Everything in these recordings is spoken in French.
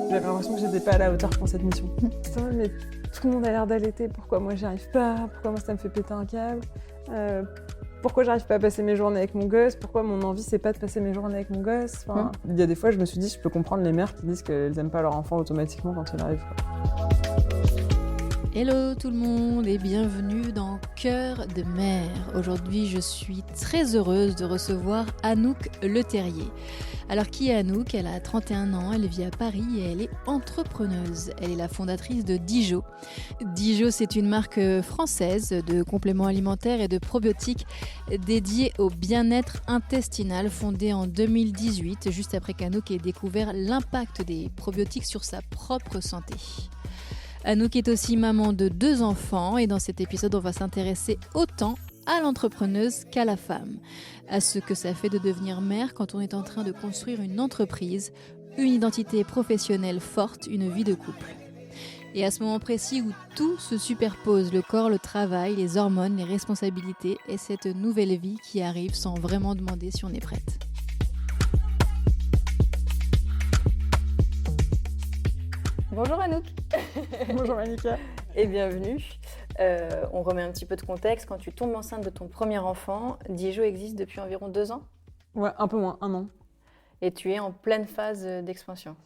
J'avais l'impression que j'étais pas à la hauteur pour cette mission. Putain, mais tout le monde a l'air d'allaiter, pourquoi moi j'y arrive pas? Pourquoi moi ça me fait péter un câble? Pourquoi j'arrive pas à passer mes journées avec mon gosse? Pourquoi mon envie c'est pas de passer mes journées avec mon gosse? Enfin, il y a des fois je me suis dit je peux comprendre les mères qui disent qu'elles aiment pas leur enfant automatiquement quand il arrive. Hello tout le monde et bienvenue dans Cœur de mère. Aujourd'hui je suis très heureuse de recevoir Anouk Leterrier. Alors qui est Anouk? Elle a 31 ans, elle vit à Paris et elle est entrepreneuse. Elle est la fondatrice de Dijo. Dijo, c'est une marque française de compléments alimentaires et de probiotiques dédiée au bien-être intestinal, fondée en 2018, juste après qu'Anouk ait découvert l'impact des probiotiques sur sa propre santé. Anouk est aussi maman de 2 enfants et dans cet épisode, on va s'intéresser autant à l'entrepreneuse qu'à la femme, à ce que ça fait de devenir mère quand on est en train de construire une entreprise, une identité professionnelle forte, une vie de couple. Et à ce moment précis où tout se superpose, le corps, le travail, les hormones, les responsabilités et cette nouvelle vie qui arrive sans vraiment demander si on est prête. Bonjour Anouk. Bonjour Manika. Et bienvenue. On remet un petit peu de contexte. Quand tu tombes enceinte de ton premier enfant, Dijo existe depuis environ 2 ans. Ouais, un peu moins, 1 an. Et tu es en pleine phase d'expansion.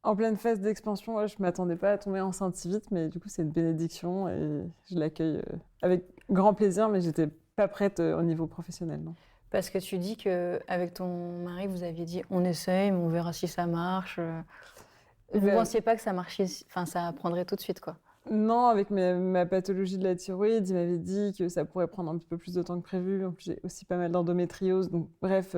En pleine phase d'expansion, ouais, je m'attendais pas à tomber enceinte si vite, mais du coup c'est une bénédiction et je l'accueille avec grand plaisir, mais j'étais pas prête au niveau professionnel. Non. Parce que tu dis qu'avec ton mari, vous aviez dit on essaye, mais on verra si ça marche. Vous ne pensiez pas que ça marchait, enfin ça prendrait tout de suite quoi? Non, avec ma pathologie de la thyroïde, il m'avait dit que ça pourrait prendre un petit peu plus de temps que prévu. En plus, j'ai aussi pas mal d'endométriose. Donc, bref,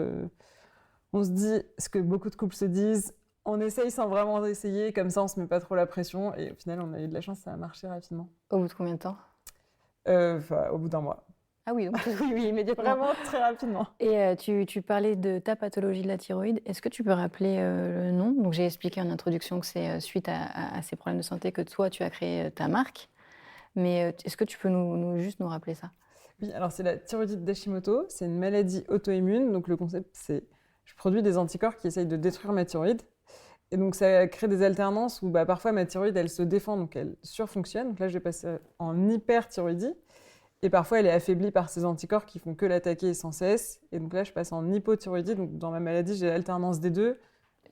on se dit ce que beaucoup de couples se disent. On essaye sans vraiment essayer, comme ça on se met pas trop la pression. Et au final, on a eu de la chance, ça a marché rapidement. Au bout de combien de temps? Au bout d'1 mois. Ah oui, donc oui, immédiatement. Vraiment très rapidement. Et tu parlais de ta pathologie de la thyroïde. Est-ce que tu peux rappeler le nom? Donc j'ai expliqué en introduction que c'est suite à ces problèmes de santé que toi, tu as créé ta marque. Mais est-ce que tu peux juste nous rappeler ça? Oui, alors c'est la thyroïdite d'Hashimoto. C'est une maladie auto-immune. Donc le concept, c'est je produis des anticorps qui essayent de détruire ma thyroïde. Et donc ça crée des alternances où parfois ma thyroïde, elle se défend, donc elle surfonctionne. Donc là, je vais passer en hyperthyroïdie. Et parfois, elle est affaiblie par ces anticorps qui font que l'attaquer sans cesse. Et donc là, je passe en hypothyroïdie. Donc dans ma maladie, j'ai l'alternance des deux.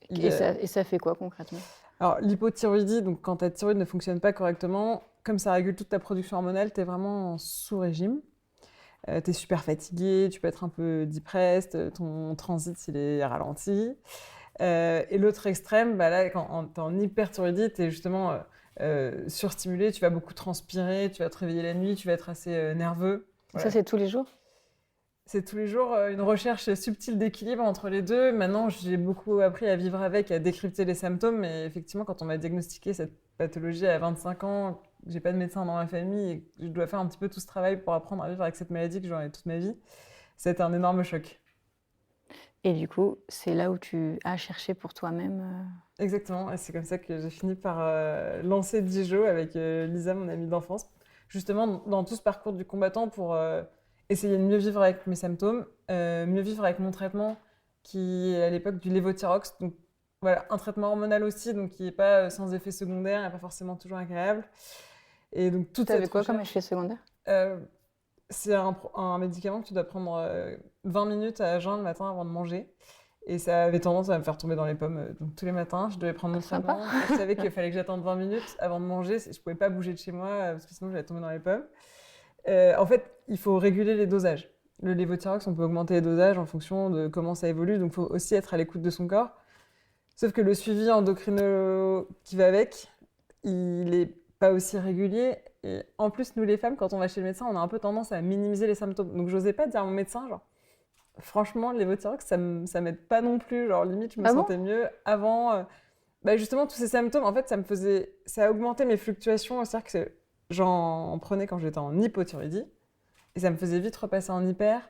Et ça fait quoi concrètement? Alors l'hypothyroïdie, donc quand ta thyroïde ne fonctionne pas correctement, comme ça régule toute ta production hormonale, tu es vraiment en sous-régime. Tu es super fatigué, tu peux être un peu depressed, ton transit il est ralenti. Et l'autre extrême, là, quand tu es en hyperthyroïdie, tu es justement surstimulé, tu vas beaucoup transpirer, tu vas te réveiller la nuit, tu vas être assez nerveux. Voilà. Ça, c'est tous les jours? C'est tous les jours une recherche subtile d'équilibre entre les deux. Maintenant, j'ai beaucoup appris à vivre avec, à décrypter les symptômes. Mais effectivement, quand on m'a diagnostiqué cette pathologie à 25 ans, j'ai pas de médecin dans ma famille et je dois faire un petit peu tout ce travail pour apprendre à vivre avec cette maladie que j'en ai toute ma vie, c'était un énorme choc. Et du coup, c'est là où tu as cherché pour toi-même Exactement, et c'est comme ça que j'ai fini par lancer Dijo avec Lisa, mon amie d'enfance. Justement, dans tout ce parcours du combattant pour essayer de mieux vivre avec mes symptômes, mieux vivre avec mon traitement qui est à l'époque du lévothyrox. Donc voilà, un traitement hormonal aussi, donc qui n'est pas sans effet secondaire et pas forcément toujours agréable. Et donc toute T'avais quoi comme effet secondaire? C'est un médicament que tu dois prendre 20 minutes à jeun le matin avant de manger. Et ça avait tendance à me faire tomber dans les pommes. Donc tous les matins, je devais prendre mon traitement. Je savais qu'il fallait que j'attende 20 minutes avant de manger. Je ne pouvais pas bouger de chez moi parce que sinon j'allais tomber dans les pommes. En fait, il faut réguler les dosages. Le lévothyrox, on peut augmenter les dosages en fonction de comment ça évolue. Donc il faut aussi être à l'écoute de son corps. Sauf que le suivi endocrino qui va avec, il n'est pas aussi régulier. Et en plus, nous les femmes, quand on va chez le médecin, on a un peu tendance à minimiser les symptômes. Donc j'osais pas dire à mon médecin, genre, franchement, le lévothyrox, ça m'aide pas non plus. Genre, limite, je me sentais mieux avant. Justement, tous ces symptômes, en fait, ça a augmenté mes fluctuations. C'est-à-dire que j'en prenais quand j'étais en hypothyroïdie. Et ça me faisait vite repasser en hyper.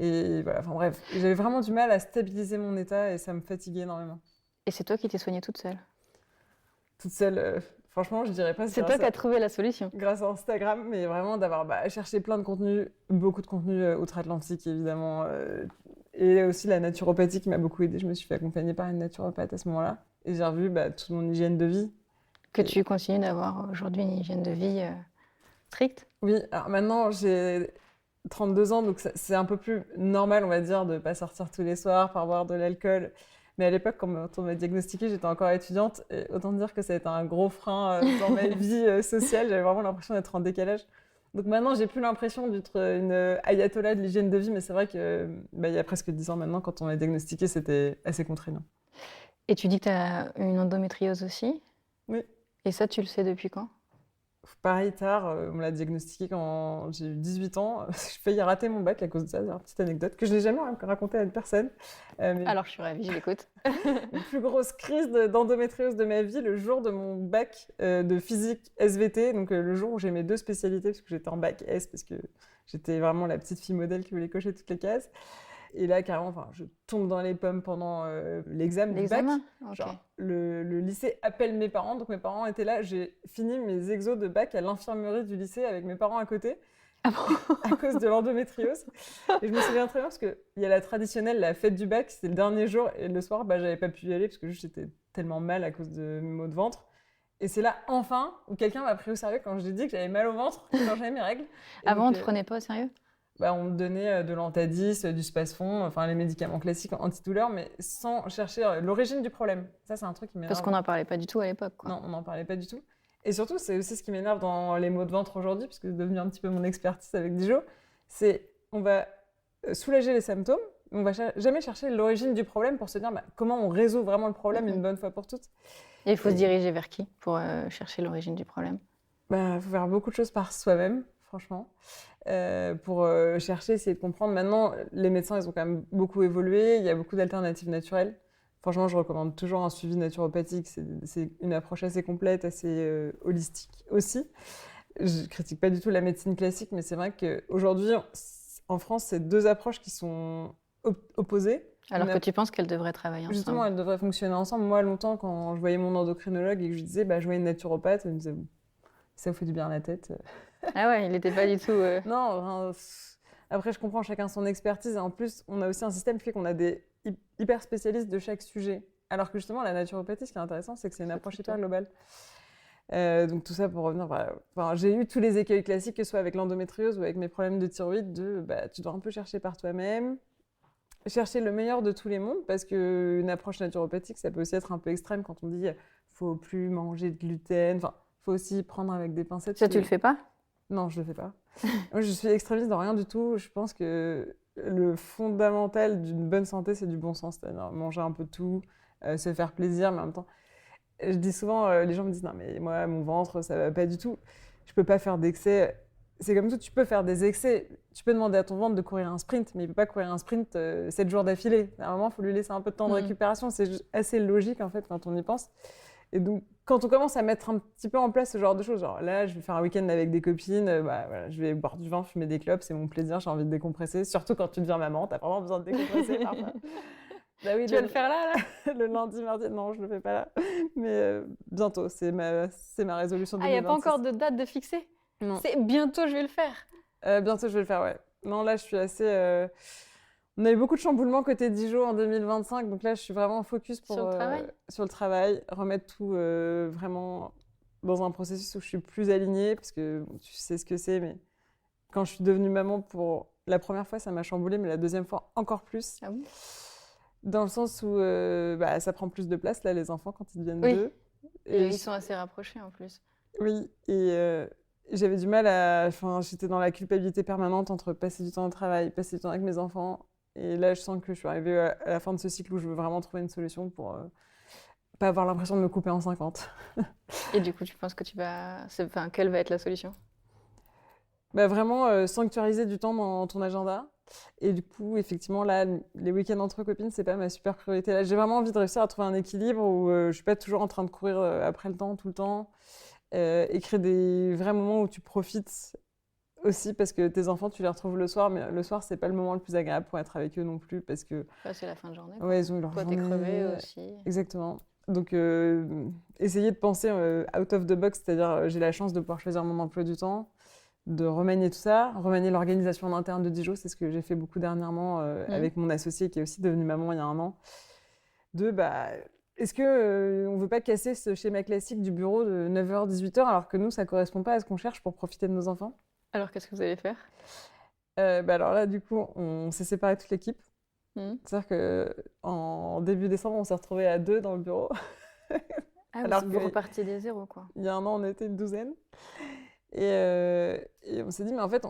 Et voilà, enfin bref, j'avais vraiment du mal à stabiliser mon état et ça me fatiguait énormément. Et c'est toi qui t'es soignée toute seule? Toute seule, franchement, je dirais pas. C'est toi qui as trouvé la solution? Grâce à Instagram, mais vraiment d'avoir cherché plein de contenus, beaucoup de contenus outre-Atlantique évidemment. Et aussi la naturopathie qui m'a beaucoup aidée. Je me suis fait accompagner par une naturopathe à ce moment-là. Et j'ai revu toute mon hygiène de vie. Que tu continues d'avoir aujourd'hui une hygiène de vie stricte? Oui, alors maintenant j'ai 32 ans, donc c'est un peu plus normal, on va dire, de ne pas sortir tous les soirs, pas boire de l'alcool. Mais à l'époque, quand on m'a diagnostiquée, j'étais encore étudiante. Et autant dire que ça a été un gros frein dans ma vie sociale. J'avais vraiment l'impression d'être en décalage. Donc maintenant, j'ai plus l'impression d'être une ayatollah de l'hygiène de vie. Mais c'est vrai qu'il y a presque 10 ans maintenant, quand on m'a diagnostiquée, c'était assez contraignant. Et tu dis que tu as une endométriose aussi? Oui. Et ça, tu le sais depuis quand? Pareil, tard, on me l'a diagnostiqué quand j'ai eu 18 ans. J'ai failli rater mon bac à cause de ça. C'est une petite anecdote que je n'ai jamais racontée à une personne. Alors, je suis ravie, je l'écoute. La plus grosse crise d'endométriose de ma vie, le jour de mon bac de physique SVT, donc le jour où j'ai mes 2 spécialités, parce que j'étais en bac S, parce que j'étais vraiment la petite fille modèle qui voulait cocher toutes les cases. Et là, carrément, je tombe dans les pommes pendant l'examen du bac. Okay. Genre, le lycée appelle mes parents, donc mes parents étaient là. J'ai fini mes exos de bac à l'infirmerie du lycée avec mes parents à côté, à cause de l'endométriose. Et je me souviens très bien parce qu'il y a la traditionnelle, la fête du bac, c'était le dernier jour, et le soir, j'avais pas pu y aller parce que juste j'étais tellement mal à cause de mes maux de ventre. Et c'est là, enfin, où quelqu'un m'a pris au sérieux quand je lui ai dit que j'avais mal au ventre quand j'avais mes règles. Avant, on ne te prenait pas au sérieux? On me donnait de l'Antadis, du Spasfon, enfin les médicaments classiques antidouleurs, mais sans chercher l'origine du problème. Ça, c'est un truc qui m'énerve. Parce qu'on n'en parlait pas du tout à l'époque, quoi. Non, on n'en parlait pas du tout. Et surtout, c'est aussi ce qui m'énerve dans les maux de ventre aujourd'hui, puisque c'est devenu un petit peu mon expertise avec Dijo, c'est on va soulager les symptômes, mais on va jamais chercher l'origine du problème pour se dire comment on résout vraiment le problème une bonne fois pour toutes. Et il faut se diriger vers qui pour chercher l'origine du problème? Faut faire beaucoup de choses par soi-même, franchement. Pour chercher, essayer de comprendre. Maintenant, les médecins, ils ont quand même beaucoup évolué. Il y a beaucoup d'alternatives naturelles. Franchement, je recommande toujours un suivi naturopathique. C'est une approche assez complète, assez holistique aussi. Je critique pas du tout la médecine classique, mais c'est vrai qu'aujourd'hui, en France, c'est 2 approches qui sont opposées. Alors que tu penses qu'elles devraient travailler ensemble? Justement, elles devraient fonctionner ensemble. Moi, longtemps, quand je voyais mon endocrinologue et que je lui disais, je voyais une naturopathe, elle me disait, ça vous fait du bien à la tête. Ah ouais, il n'était pas du tout... Non, après, je comprends chacun son expertise. Et en plus, on a aussi un système qui fait qu'on a des hyper spécialistes de chaque sujet. Alors que justement, la naturopathie, ce qui est intéressant, c'est que c'est une approche hyper globale. Donc tout ça pour revenir... j'ai eu tous les écueils classiques, que ce soit avec l'endométriose ou avec mes problèmes de thyroïde, tu dois un peu chercher par toi-même, chercher le meilleur de tous les mondes, parce qu'une approche naturopathique, ça peut aussi être un peu extrême quand on dit faut plus manger de gluten, faut aussi prendre avec des pincettes. Ça, tu le fais pas? Non, je le fais pas. Moi, je suis extrémiste dans rien du tout. Je pense que le fondamental d'une bonne santé, c'est du bon sens. C'est-à-dire manger un peu de tout, se faire plaisir, mais en même temps... Je dis souvent, les gens me disent « Non, mais moi, mon ventre, ça va pas du tout. Je peux pas faire d'excès. » C'est comme tout, tu peux faire des excès. Tu peux demander à ton ventre de courir un sprint, mais il peut pas courir un sprint 7 jours d'affilée. À un moment, il faut lui laisser un peu de temps de récupération. C'est assez logique, en fait, quand on y pense. Et donc, quand on commence à mettre un petit peu en place ce genre de choses, genre là, je vais faire un week-end avec des copines, je vais boire du vin, fumer des clopes, c'est mon plaisir, j'ai envie de décompresser. Surtout quand tu deviens maman, t'as vraiment besoin de décompresser parfois. Oui, tu vas le faire là Le lundi, mardi, non, je le fais pas là. Mais bientôt, c'est ma résolution de 2026. Ah, il n'y a pas encore de date de fixer? Non. C'est bientôt, je vais le faire. Bientôt, je vais le faire, ouais. Non, là, je suis assez... On a eu beaucoup de chamboulements côté Dijon en 2025, donc là, je suis vraiment focus sur le travail, remettre tout vraiment dans un processus où je suis plus alignée, parce que tu sais ce que c'est, mais quand je suis devenue maman, pour la première fois, ça m'a chamboulée, mais la deuxième fois, encore plus. Ah oui? Dans le sens où ça prend plus de place, là, les enfants, quand ils deviennent 2. Et ils sont assez rapprochés, en plus. Oui, et j'avais du mal à... Enfin, j'étais dans la culpabilité permanente entre passer du temps au travail, passer du temps avec mes enfants. Et là, je sens que je suis arrivée à la fin de ce cycle où je veux vraiment trouver une solution pour pas avoir l'impression de me couper en 50. Et du coup, tu penses que quelle va être la solution? Vraiment sanctuariser du temps dans ton agenda. Et du coup, effectivement, là, les week-ends entre copines, c'est pas ma super priorité. Là, j'ai vraiment envie de réussir à trouver un équilibre où je suis pas toujours en train de courir après le temps, tout le temps. Et créer des vrais moments où tu profites aussi, parce que tes enfants, tu les retrouves le soir, mais le soir, c'est pas le moment le plus agréable pour être avec eux non plus, parce que... c'est la fin de journée. Ouais, ils ont eu leur journée. Toi, t'es crevé aussi. Exactement. Donc, essayer de penser out of the box, c'est-à-dire j'ai la chance de pouvoir choisir mon emploi du temps, de remanier tout ça, remanier l'organisation en interne de Dijon, c'est ce que j'ai fait beaucoup dernièrement avec mon associé qui est aussi devenu maman il y a un an, de est-ce que on veut pas casser ce schéma classique du bureau de 9h, 18h, alors que nous, ça correspond pas à ce qu'on cherche pour profiter de nos enfants? Alors, qu'est-ce que vous allez faire? Alors là, du coup, on s'est séparé toute l'équipe. Mmh. C'est-à-dire qu'en début décembre, on s'est retrouvés à 2 dans le bureau. Ah oui, Alors vous que repartiez des zéros, quoi. il y a un an, on était une douzaine. Et on s'est dit, mais en fait,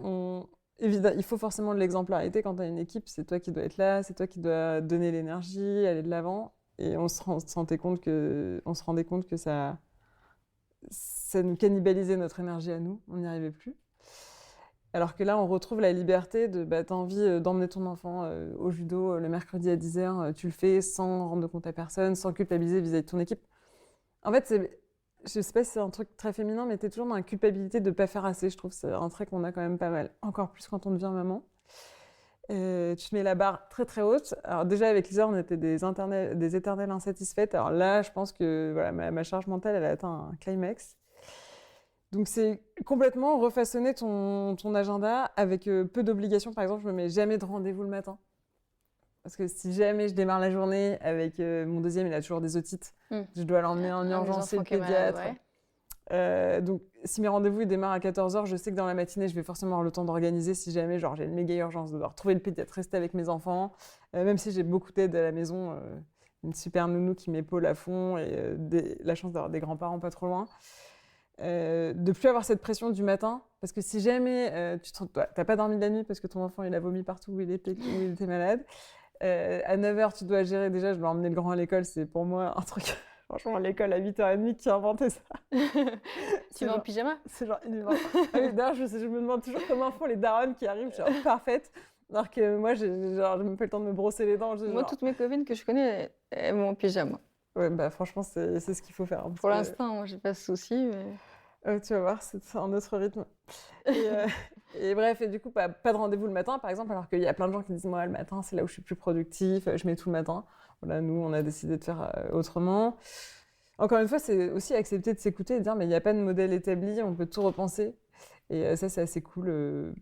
évidemment, il faut forcément de l'exemplarité quand tu as une équipe. C'est toi qui dois être là, c'est toi qui dois donner l'énergie, aller de l'avant. Et on se rendait compte que ça nous cannibalisait notre énergie à nous. On n'y arrivait plus. Alors que là, on retrouve la liberté de, t'as envie d'emmener ton enfant au judo le mercredi à 10h, tu le fais sans rendre compte à personne, sans culpabiliser vis-à-vis de ton équipe. En fait, je sais pas si c'est un truc très féminin, mais t'es toujours dans la culpabilité de pas faire assez. Je trouve que c'est un trait qu'on a quand même pas mal. Encore plus quand on devient maman. Tu te mets la barre très très haute. Alors déjà, avec Lisa, on était des éternelles insatisfaites. Alors là, je pense que voilà, ma charge mentale, elle a atteint un climax. Donc c'est complètement refaçonner ton agenda avec peu d'obligations. Par exemple, je me mets jamais de rendez-vous le matin. Parce que si jamais je démarre la journée avec mon deuxième, il a toujours des otites, je dois l'emmener en urgence chez le pédiatre. Donc si mes rendez-vous ils démarrent à 14h, je sais que dans la matinée, je vais forcément avoir le temps d'organiser si jamais j'ai une méga urgence de devoir trouver le pédiatre, rester avec mes enfants. Même si j'ai beaucoup d'aide à la maison, une super nounou qui m'épaule à fond et la chance d'avoir des grands-parents pas trop loin. De plus avoir cette pression du matin, parce que si jamais t'as pas dormi de la nuit parce que ton enfant il a vomi partout où il était malade, à 9h tu dois gérer, déjà je dois emmener le grand à l'école, c'est pour moi un truc, franchement l'école à 8h30, qui a inventé ça? Tu vas en pyjama? C'est genre inhumain. D'ailleurs je me demande toujours comment font les darons qui arrivent genre parfaites, alors que moi j'ai même pas le temps de me brosser les dents. Moi toutes mes copines que je connais, elles vont en pyjama. Ouais, franchement c'est ce qu'il faut faire. Pour l'instant, moi j'ai pas de soucis, mais... tu vas voir, c'est un autre rythme. Et bref, et du coup, pas de rendez-vous le matin, par exemple, alors qu'il y a plein de gens qui disent, moi, le matin, c'est là où je suis plus productif, je mets tout le matin. Voilà, nous, on a décidé de faire autrement. Encore une fois, c'est aussi accepter de s'écouter et de dire, mais il n'y a pas de modèle établi, on peut tout repenser. Et ça, c'est assez cool.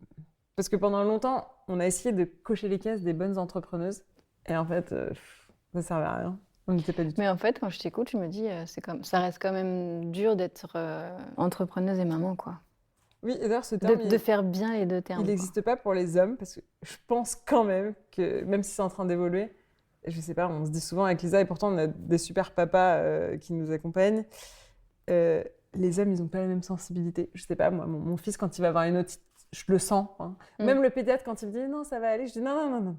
Parce que pendant longtemps, on a essayé de cocher les cases des bonnes entrepreneuses. Et en fait, ça servait à rien. On n'était pas du tout. Mais en fait, quand je t'écoute, je me dis, ça reste quand même dur d'être entrepreneuse et maman, quoi. Oui, et d'ailleurs, ce terme... De faire bien les deux termes. Il n'existe pas pour les hommes, parce que je pense quand même que, même si c'est en train d'évoluer, je sais pas, on se dit souvent avec Lisa, et pourtant on a des super papas qui nous accompagnent, les hommes, ils n'ont pas la même sensibilité. Je sais pas, moi, mon fils, quand il va avoir une otite, je le sens. Hein. Même le pédiatre, quand il me dit « non, ça va aller », je dis « non.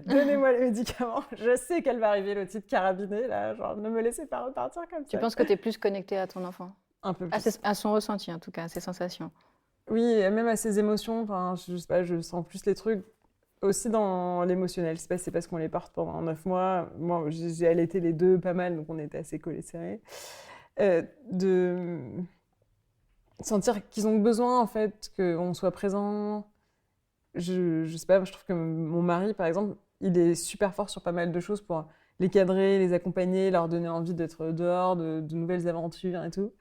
Donnez-moi les médicaments, je sais qu'elle va arriver, l'otite carabinée, là, genre ne me laissez pas repartir comme ça. » Tu penses que tu es plus connectée à ton enfant? Un peu plus. À son ressenti, en tout cas, à ses sensations. Oui, et même à ses émotions, je sais pas, je sens plus les trucs aussi dans l'émotionnel. C'est parce qu'on les porte pendant 9 mois. Moi, j'ai allaité les deux pas mal, donc on était assez collés serrés. De sentir qu'ils ont besoin, en fait, qu'on soit présent. Je sais pas, je trouve que mon mari, par exemple, il est super fort sur pas mal de choses pour les cadrer, les accompagner, leur donner envie d'être dehors, de nouvelles aventures et tout.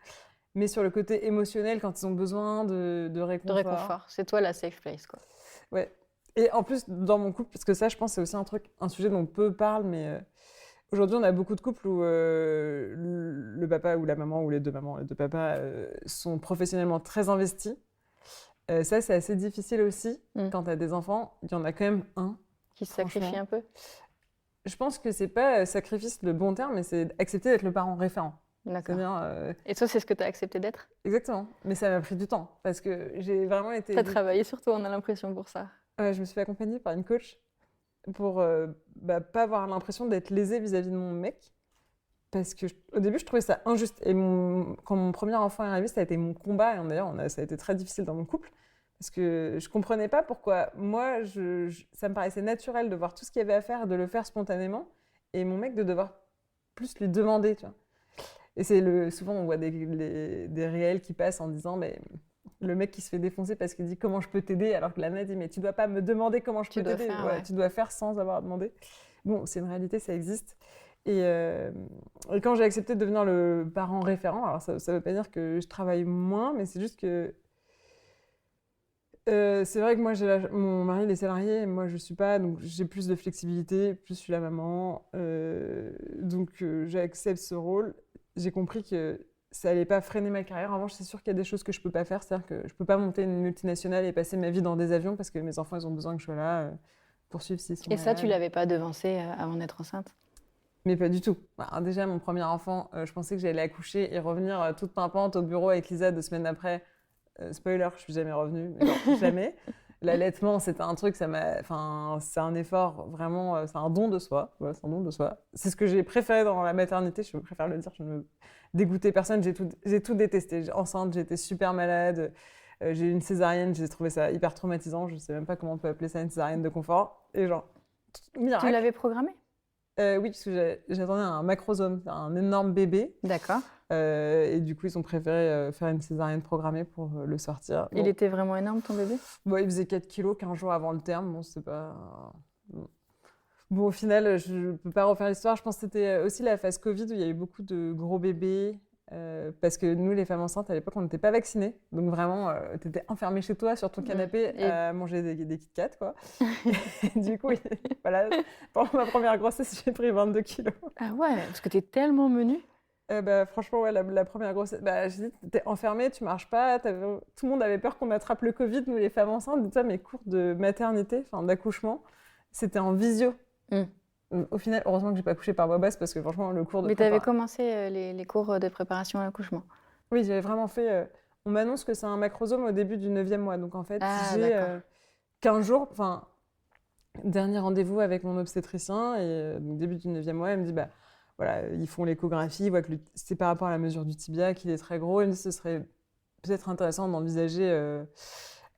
Mais sur le côté émotionnel, quand ils ont besoin de réconfort. De réconfort. C'est toi la safe place, quoi. Ouais. Et en plus, dans mon couple, parce que ça, je pense, c'est aussi un sujet dont peu parlent, mais aujourd'hui, on a beaucoup de couples où le papa ou la maman, ou les deux mamans, les deux papas, sont professionnellement très investis. Ça, c'est assez difficile aussi. Quand tu as des enfants, il y en a quand même un. Qui se sacrifie un peu? Je pense que c'est pas sacrifice le bon terme, mais c'est accepter d'être le parent référent. D'accord. Et toi, c'est ce que tu as accepté d'être? Exactement. Mais ça m'a pris du temps, parce que j'ai vraiment été... Tu as travaillé sur toi, on a l'impression, pour ça. Je me suis fait accompagner par une coach pour pas avoir l'impression d'être lésée vis-à-vis de mon mec. Parce que au début, je trouvais ça injuste. Et quand mon premier enfant est arrivé, ça a été mon combat. Et d'ailleurs, ça a été très difficile dans mon couple. Parce que je comprenais pas pourquoi moi, ça me paraissait naturel de voir tout ce qu'il y avait à faire et de le faire spontanément. Et mon mec de devoir plus lui demander, tu vois. Et souvent, on voit des réels qui passent en disant, mais le mec qui se fait défoncer parce qu'il dit comment je peux t'aider, alors que la nana dit, mais tu dois pas me demander comment je peux t'aider. Tu dois faire sans avoir demandé. Bon, c'est une réalité, ça existe. Et quand j'ai accepté de devenir le parent référent, alors ça veut pas dire que je travaille moins, mais c'est juste que C'est vrai que moi, mon mari il est salarié, et moi je suis pas, donc j'ai plus de flexibilité, plus je suis la maman, donc j'accepte ce rôle. J'ai compris que ça allait pas freiner ma carrière. En revanche, c'est sûr qu'il y a des choses que je peux pas faire, c'est-à-dire que je peux pas monter une multinationale et passer ma vie dans des avions parce que mes enfants ils ont besoin que je sois là pour suivre s'ils sont Et ça, tu malades. l'avais pas devancé avant d'être enceinte? Mais pas du tout. Bah, déjà, mon premier enfant, je pensais que j'allais accoucher et revenir toute pimpante au bureau avec Lisa 2 semaines après. Spoiler, je suis jamais revenue, mais genre, jamais. L'allaitement, c'était un truc, enfin, c'est un effort, vraiment, c'est un don de soi. Voilà, c'est un don de soi. C'est ce que j'ai préféré dans la maternité, je préfère le dire, je ne veux dégoûter personne, j'ai tout détesté. Enceinte, j'étais super malade, j'ai eu une césarienne, j'ai trouvé ça hyper traumatisant, je sais même pas comment on peut appeler ça une césarienne de confort. Et genre, Tu miracle. l'avais programmé? Oui, parce que j'attendais un macrosome, un énorme bébé. D'accord. Et du coup, ils ont préféré faire une césarienne programmée pour le sortir. Il était vraiment énorme, ton bébé? Bon, il faisait 4 kilos 15 jours avant le terme. Bon, c'est pas... Bon, au final, je ne peux pas refaire l'histoire. Je pense que c'était aussi la phase Covid où il y a eu beaucoup de gros bébés. Parce que nous, les femmes enceintes, à l'époque, on n'était pas vaccinées. Donc vraiment, tu étais enfermée chez toi, sur ton canapé, à manger des Kit Kat, quoi. Et du coup, voilà, pendant ma première grossesse, j'ai pris 22 kilos. Ah ouais, parce que t'es tellement menue. Bah, franchement, ouais, la première grossesse, bah, j'ai dit, t'es enfermée, tu marches pas. Tout le monde avait peur qu'on attrape le Covid, nous, les femmes enceintes. Dis-toi, mes cours de maternité, enfin d'accouchement, c'était en visio. Au final, heureusement que j'ai pas accouché par voie basse parce que franchement, le cours de Mais tu avais commencé les cours de préparation à l'accouchement? Oui, j'avais vraiment fait... on m'annonce que c'est un macrosome au début du 9e mois. Donc en fait, j'ai 15 jours, enfin, dernier rendez-vous avec mon obstétricien. Et donc, début du 9e mois, elle me dit, bah voilà, ils font l'échographie, ils voient que c'est par rapport à la mesure du tibia qu'il est très gros. Elle me dit, ce serait peut-être intéressant d'envisager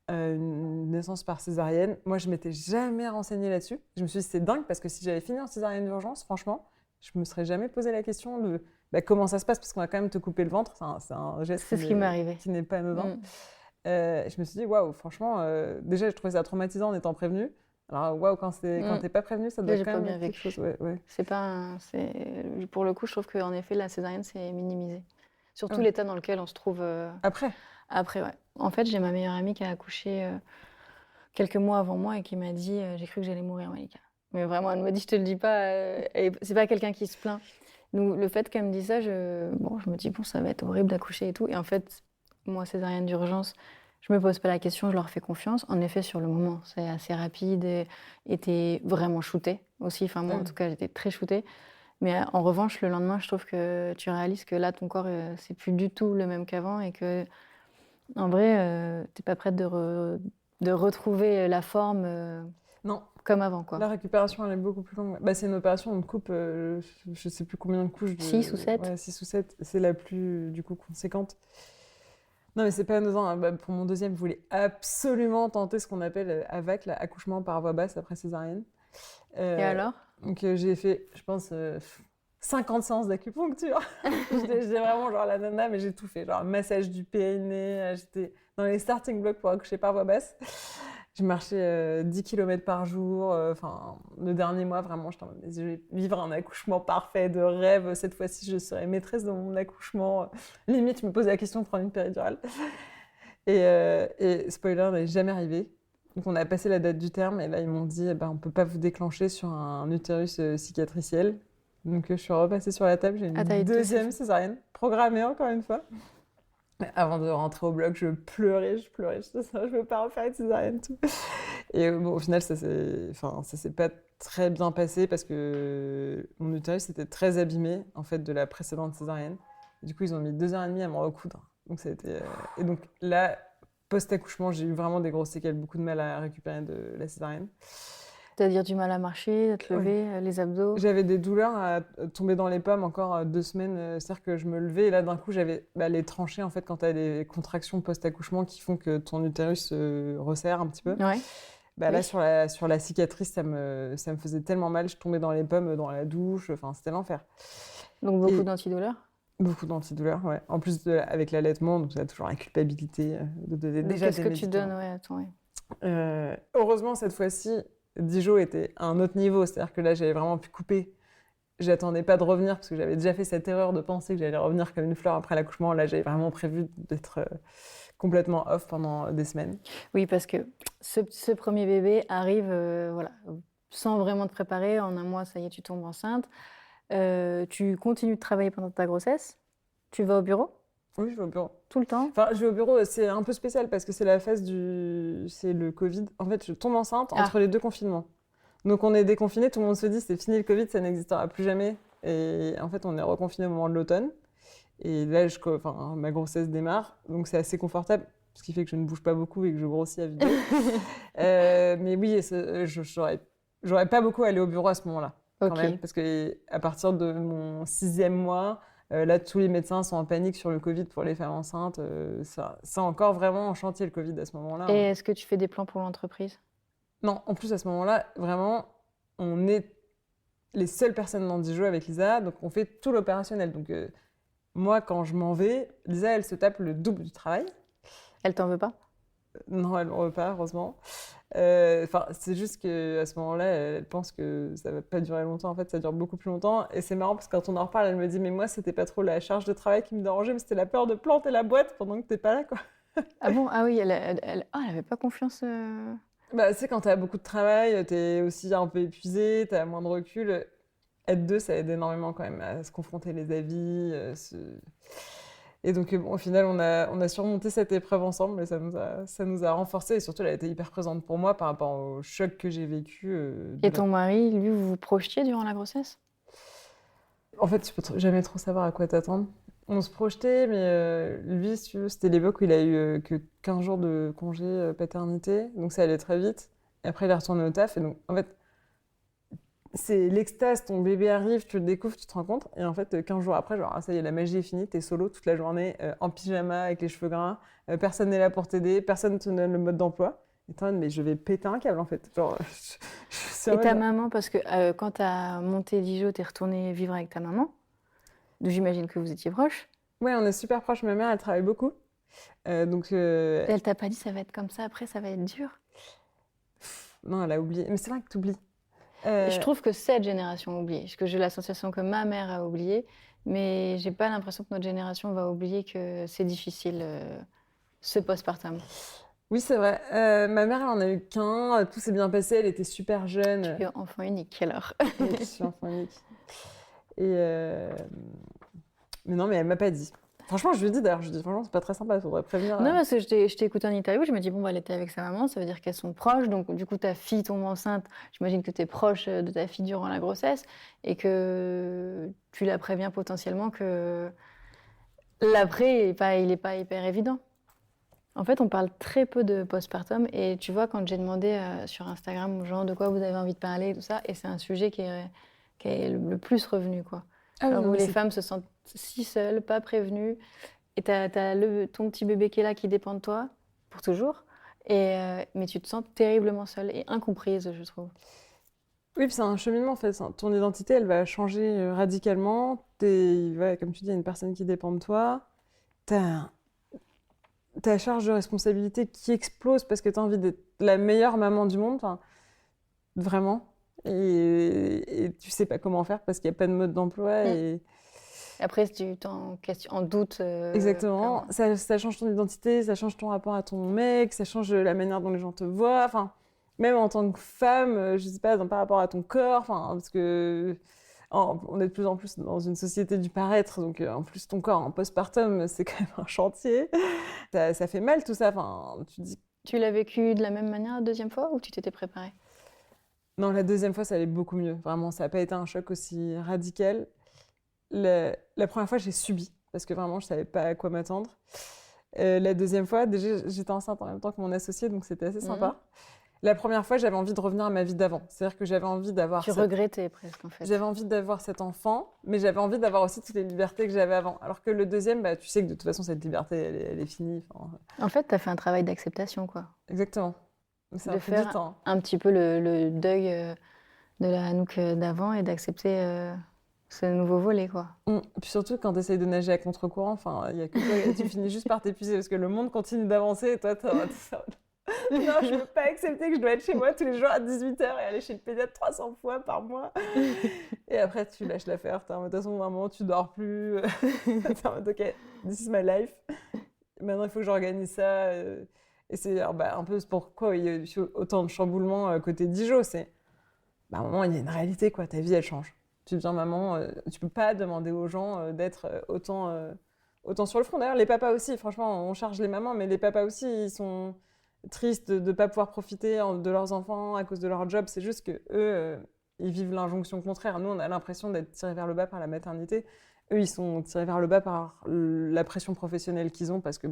une naissance par césarienne. Moi, je m'étais jamais renseignée là-dessus. Je me suis dit, c'est dingue parce que si j'avais fini en césarienne d'urgence, franchement, je me serais jamais posé la question de comment ça se passe parce qu'on va quand même te couper le ventre. C'est un geste qui n'est pas anodin. Je me suis dit, waouh, franchement, déjà, je trouvais ça traumatisant en étant prévenue. Alors, waouh, quand t'es pas prévenue, ça doit quand même être quelque chose. Ouais. Pour le coup, je trouve qu'en effet, la césarienne, c'est minimisé. Surtout l'état dans lequel on se trouve. Après, ouais. En fait, j'ai ma meilleure amie qui a accouché quelques mois avant moi et qui m'a dit j'ai cru que j'allais mourir, Malika. Mais vraiment, elle me dit je te le dis pas. C'est pas quelqu'un qui se plaint. Nous, le fait qu'elle me dise ça, je me dis bon, ça va être horrible d'accoucher et tout. Et en fait, moi, césarienne d'urgence, je me pose pas la question, je leur fais confiance. En effet, sur le moment, c'est assez rapide et t'es vraiment shootée aussi. Enfin, moi, en tout cas, j'étais très shootée. Mais en revanche, le lendemain, je trouve que tu réalises que là, ton corps, c'est plus du tout le même qu'avant et que, en vrai, t'es pas prête de retrouver la forme non. Comme avant, quoi. La récupération, elle est beaucoup plus longue. Bah, c'est une opération, on te coupe, je sais plus combien de couches. 6 ou 7. Ouais, 6 ou 7. C'est la plus, du coup, conséquente. Non, mais c'est pas anodin. Bah, pour mon deuxième, je voulais absolument tenter ce qu'on appelle AVAC, l'accouchement par voie basse après césarienne. Et alors? Donc, j'ai fait, je pense, 50 séances d'acupuncture. J'étais vraiment genre la nana, mais j'ai tout fait. Genre massage du périnée, j'étais dans les starting blocks pour accoucher par voie basse. Je marchais 10 km par jour. Le dernier mois, vraiment, je vais vivre un accouchement parfait, de rêve. Cette fois-ci, je serai maîtresse de mon accouchement. Limite, je me posais la question de prendre une péridurale. Et spoiler, n'est jamais arrivé. Donc, on a passé la date du terme et là, ils m'ont dit on ne peut pas vous déclencher sur un utérus cicatriciel. Donc, je suis repassée sur la table. J'ai une deuxième césarienne, programmée encore une fois. Avant de rentrer au bloc, je pleurais. Je veux pas refaire une césarienne, tout. Et bon, au final, ça s'est pas très bien passé parce que mon utérus était très abîmé en fait de la précédente césarienne. Et du coup, ils ont mis 2h30 à me recoudre. Donc ça a été. Et donc là, post-accouchement, j'ai eu vraiment des grosses séquelles, beaucoup de mal à récupérer de la césarienne. C'est-à-dire du mal à marcher, à te lever, les abdos? J'avais des douleurs à tomber dans les pommes encore 2 semaines. C'est-à-dire que je me levais et là, d'un coup, j'avais les tranchées en fait quand tu as des contractions post-accouchement qui font que ton utérus se resserre un petit peu. Ouais. Là, sur la cicatrice, ça me faisait tellement mal. Je tombais dans les pommes, dans la douche. Enfin, c'était l'enfer. Donc, beaucoup d'antidouleurs? Beaucoup d'antidouleurs, ouais. En plus, avec l'allaitement, donc tu as toujours la culpabilité de donner déjà des médicaments. Qu'est-ce que tu donnes? Ouais, attends, ouais. Heureusement, cette fois-ci, Dijon était à un autre niveau. C'est-à-dire que là, j'avais vraiment pu couper j'attendais pas de revenir parce que j'avais déjà fait cette erreur de penser que j'allais revenir comme une fleur après l'accouchement. Là, j'avais vraiment prévu d'être complètement off pendant des semaines. Oui, parce que ce premier bébé arrive voilà, sans vraiment te préparer. En un mois, ça y est, tu tombes enceinte. Tu continues de travailler pendant ta grossesse. Tu vas au bureau Oui, je vais au bureau. tout le temps. Enfin, je vais au bureau, c'est un peu spécial parce que c'est la phase c'est le Covid. En fait, je tombe enceinte entre les 2 confinements. Donc, on est déconfiné, tout le monde se dit c'est fini le Covid, ça n'existera plus jamais. Et en fait, on est reconfiné au moment de l'automne. Et là, ma grossesse démarre, donc c'est assez confortable, ce qui fait que je ne bouge pas beaucoup et que je grossis à vidéo. Mais oui, j'aurais pas beaucoup allé au bureau à ce moment-là, quand même, parce qu'à partir de mon 6e mois, là, tous les médecins sont en panique sur le Covid pour les femmes enceintes. C'est encore vraiment en chantier le Covid à ce moment-là. Et est-ce que tu fais des plans pour l'entreprise ? Non, en plus à ce moment-là, vraiment, on est les seules personnes dans Dijon avec Lisa, donc on fait tout l'opérationnel. Donc moi, quand je m'en vais, Lisa, elle se tape le double du travail. Elle t'en veut pas ? Non, elle m'en veut pas, heureusement. C'est juste qu'à ce moment-là, elle pense que ça va pas durer longtemps. En fait, ça dure beaucoup plus longtemps. Et c'est marrant parce que quand on en reparle, elle me dit « Mais moi, c'était pas trop la charge de travail qui me dérangeait, mais c'était la peur de planter la boîte pendant que t'es pas là, quoi. » Ah bon ? Ah oui, elle avait pas confiance. Bah, tu sais, quand t'as beaucoup de travail, t'es aussi un peu épuisé, t'as moins de recul. Être 2, ça aide énormément quand même à se confronter les avis. Et donc, bon, au final, on a surmonté cette épreuve ensemble, et ça nous a renforcés. Et surtout, elle a été hyper présente pour moi par rapport au choc que j'ai vécu. Et ton mari, lui, vous vous projetiez durant la grossesse ? En fait, tu peux jamais trop savoir à quoi t'attendre. On se projetait, mais lui, si tu veux, c'était l'époque où il a eu que 15 jours de congé paternité. Donc, ça allait très vite. Et après, il est retourné au taf. Et donc, en fait, c'est l'extase, ton bébé arrive, tu le découvres, tu te rends compte. Et en fait, 15 jours après, genre, ça y est, la magie est finie, t'es solo toute la journée, en pyjama, avec les cheveux gras. Personne n'est là pour t'aider, personne ne te donne le mode d'emploi. Et toi, mais je vais péter un câble, en fait. Genre, et ta maman, parce que quand t'as monté Dijon, t'es retournée vivre avec ta maman. J'imagine que vous étiez proches. Ouais, on est super proches. Ma mère, elle travaille beaucoup. Elle t'a pas dit ça va être comme ça, après ça va être dur ? Non, elle a oublié. Mais c'est vrai que t'oublies. Je trouve que cette génération a oublié. Parce que j'ai la sensation que ma mère a oublié, mais j'ai pas l'impression que notre génération va oublier que c'est difficile, ce postpartum. Oui, c'est vrai. Ma mère, elle en a eu qu'un. Tout s'est bien passé. Elle était super jeune. Tu es enfant unique, alors. Oui, je suis enfant unique. Mais non, mais elle m'a pas dit. Franchement, je lui ai dit d'ailleurs, franchement, c'est pas très sympa, il faudrait prévenir. Non, parce que je t'ai écouté en interview, je me dis, bon, bah, elle était avec sa maman, ça veut dire qu'elles sont proches, donc du coup, ta fille tombe enceinte, j'imagine que tu es proche de ta fille durant la grossesse, et que tu la préviens potentiellement que l'après, il est pas hyper évident. En fait, on parle très peu de postpartum, et tu vois, quand j'ai demandé sur Instagram aux gens de quoi vous avez envie de parler, tout ça, et c'est un sujet qui est le plus revenu, quoi. Où les femmes se sentent si seules, pas prévenues, et t'as ton petit bébé qui est là, qui dépend de toi, pour toujours, mais tu te sens terriblement seule et incomprise, je trouve. Oui, puis c'est un cheminement, en fait. Ton identité, elle va changer radicalement. Comme tu dis, il y a une personne qui dépend de toi. T'as ta charge de responsabilité qui explose parce que t'as envie d'être la meilleure maman du monde, vraiment. Et tu sais pas comment faire parce qu'il n'y a pas de mode d'emploi. Et après, tu en doute. Exactement. Ça change ton identité, ça change ton rapport à ton mec, ça change la manière dont les gens te voient. Enfin, même en tant que femme, je sais pas, par rapport à ton corps. Enfin, parce que on est de plus en plus dans une société du paraître, donc en plus ton corps en postpartum, c'est quand même un chantier. Ça fait mal tout ça. Enfin, Tu l'as vécu de la même manière la deuxième fois ou tu t'étais préparée ? Non, la deuxième fois, ça allait beaucoup mieux. Vraiment, ça n'a pas été un choc aussi radical. La première fois, j'ai subi, parce que vraiment, je ne savais pas à quoi m'attendre. La deuxième fois, déjà, j'étais enceinte en même temps que mon associé, donc c'était assez sympa. La première fois, j'avais envie de revenir à ma vie d'avant. C'est-à-dire que j'avais envie d'avoir... Tu regrettais presque, en fait. J'avais envie d'avoir cet enfant, mais j'avais envie d'avoir aussi toutes les libertés que j'avais avant. Alors que le deuxième, tu sais que de toute façon, cette liberté, elle est finie. En fait, tu as fait un travail d'acceptation, quoi. Exactement. Ça de faire un petit peu le deuil de la Anouk d'avant et d'accepter ce nouveau volet, quoi. Puis surtout quand tu essayes de nager à contre-courant, il y a que toi, tu finis juste par t'épuiser parce que le monde continue d'avancer et toi, Non, je ne peux pas accepter que je dois être chez moi tous les jours à 18h et aller chez le pédiatre 300 fois par mois. Et après, tu lâches l'affaire. De toute façon, vraiment, tu dors plus. T'es en mode, OK, this is my life. Maintenant, il faut que j'organise ça. Et c'est un peu pourquoi il y a eu autant de chamboulements côté Dijon. C'est, à un moment, il y a une réalité, quoi. Ta vie, elle change. Tu deviens maman, tu peux pas demander aux gens d'être autant sur le front. D'ailleurs, les papas aussi, franchement, on charge les mamans, mais les papas aussi, ils sont tristes de ne pas pouvoir profiter de leurs enfants à cause de leur job. C'est juste que eux, ils vivent l'injonction contraire. Nous, on a l'impression d'être tirés vers le bas par la maternité. Eux, ils sont tirés vers le bas par la pression professionnelle qu'ils ont, parce que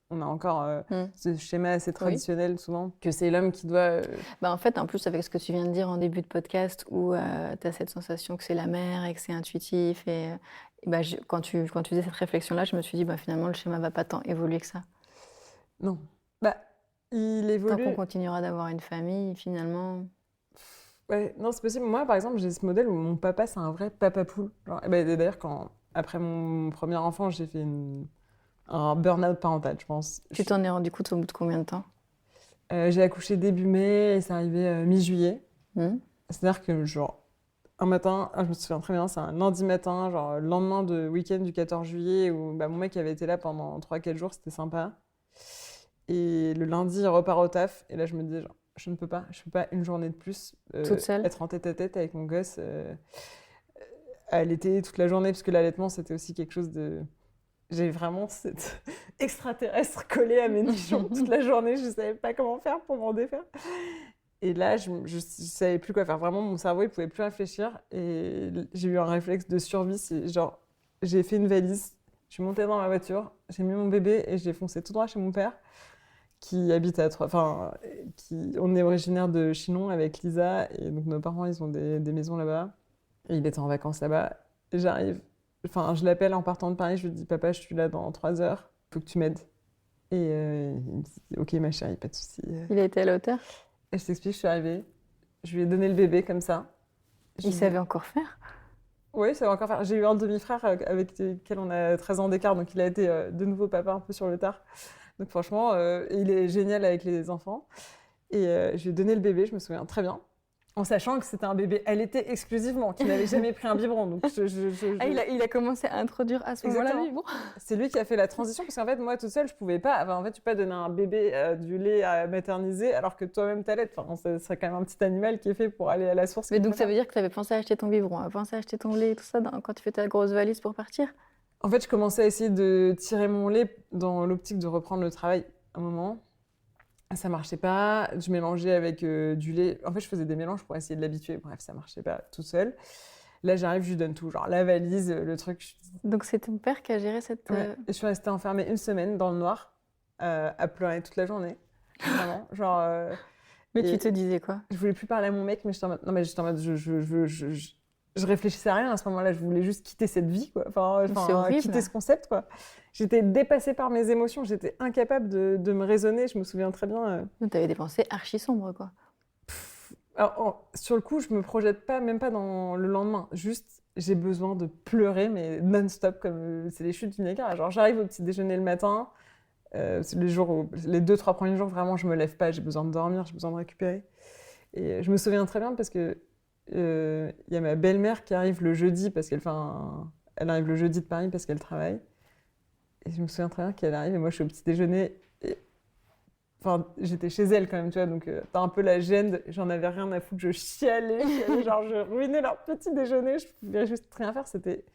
on a encore ce schéma assez traditionnel souvent, que c'est l'homme qui doit... En fait, en plus, avec ce que tu viens de dire en début de podcast, où tu as cette sensation que c'est la mère et que c'est intuitif, quand tu faisais cette réflexion-là, je me suis dit, finalement, le schéma ne va pas tant évoluer que ça. Non. Il évolue... Tant qu'on continuera d'avoir une famille, finalement... Ouais, non, c'est possible. Moi, par exemple, j'ai ce modèle où mon papa, c'est un vrai papa poule. D'ailleurs, après mon premier enfant, j'ai fait un burn-out parental, je pense. Tu t'en es rendu compte au bout de combien de temps ? J'ai accouché début mai et c'est arrivé mi-juillet. C'est-à-dire que, un matin, je me souviens très bien, c'est un lundi matin, le lendemain de week-end du 14 juillet, où mon mec avait été là pendant 3-4 jours, c'était sympa. Et le lundi, il repart au taf. Et là, je me disais, je ne peux pas une journée de plus toute seule, être en tête-à-tête avec mon gosse à allaiter toute la journée, parce que l'allaitement, c'était aussi quelque chose de... J'ai vraiment cette extraterrestre collée à mes nichons toute la journée. Je ne savais pas comment faire pour m'en défaire. Et là, je ne savais plus quoi faire. Vraiment, mon cerveau, il ne pouvait plus réfléchir. Et j'ai eu un réflexe de survie. C'est j'ai fait une valise, je suis montée dans ma voiture, j'ai mis mon bébé et j'ai foncé tout droit chez mon père, qui habite on est originaire de Chinon avec Lisa, et donc nos parents, ils ont des maisons là-bas, et il était en vacances là-bas, et je l'appelle en partant de Paris, je lui dis, papa, je suis là dans 3 heures, faut que tu m'aides. Et il me dit, ok ma chérie, pas de souci. Il a été à la hauteur ? Et je t'explique, je suis arrivée, je lui ai donné le bébé comme ça. Il savait encore faire ? Oui, il savait encore faire. J'ai eu un demi-frère avec lequel on a 13 ans d'écart, donc il a été de nouveau papa un peu sur le tard. Donc franchement, il est génial avec les enfants. Et je lui ai donné le bébé, je me souviens très bien, en sachant que c'était un bébé allaité exclusivement, qu'il n'avait jamais pris un biberon. Donc il a commencé à introduire à ce moment-là le biberon. C'est lui qui a fait la transition, parce qu'en fait, moi, toute seule, je ne pouvais pas. En fait, tu peux pas donner un bébé du lait à materniser, alors que toi-même, t'allaites. Ce serait quand même un petit animal qui est fait pour aller à la source. Mais donc, ça veut dire que tu avais pensé à acheter ton biberon, pensé à acheter ton lait et tout ça quand tu fais ta grosse valise pour partir ? En fait, je commençais à essayer de tirer mon lait dans l'optique de reprendre le travail à un moment. Ça marchait pas. Je mélangeais avec du lait. En fait, je faisais des mélanges pour essayer de l'habituer. Bref, ça marchait pas tout seul. Là, j'arrive, je lui donne tout. La valise, le truc. Donc, c'est ton père qui a géré cette... Ouais. Et je suis restée enfermée 1 semaine dans le noir, à pleurer toute la journée. Vraiment. Mais tu te disais quoi ? Je voulais plus parler à mon mec, mais j'étais en mode... Non, mais j'étais en mode... Je réfléchissais à rien à ce moment-là, je voulais juste quitter cette vie, quoi. C'est horrible. Quitter ce concept, quoi. J'étais dépassée par mes émotions, j'étais incapable de me raisonner, je me souviens très bien. Tu avais des pensées archi sombres, quoi. Alors, sur le coup, je me projette pas, même pas dans le lendemain. Juste, j'ai besoin de pleurer, mais non-stop, comme c'est les chutes du Niagara. J'arrive au petit déjeuner le matin, c'est les 2-3 premiers jours, vraiment, je me lève pas, j'ai besoin de dormir, j'ai besoin de récupérer. Et je me souviens très bien parce que y a ma belle-mère qui arrive le jeudi parce qu'elle elle arrive le jeudi de Paris parce qu'elle travaille. Et je me souviens très bien qu'elle arrive et moi je suis au petit déjeuner. J'étais chez elle quand même, tu vois, donc t'as un peu la gêne. J'en avais rien à foutre, je chialais, je ruinais leur petit déjeuner, je pouvais juste rien faire, c'était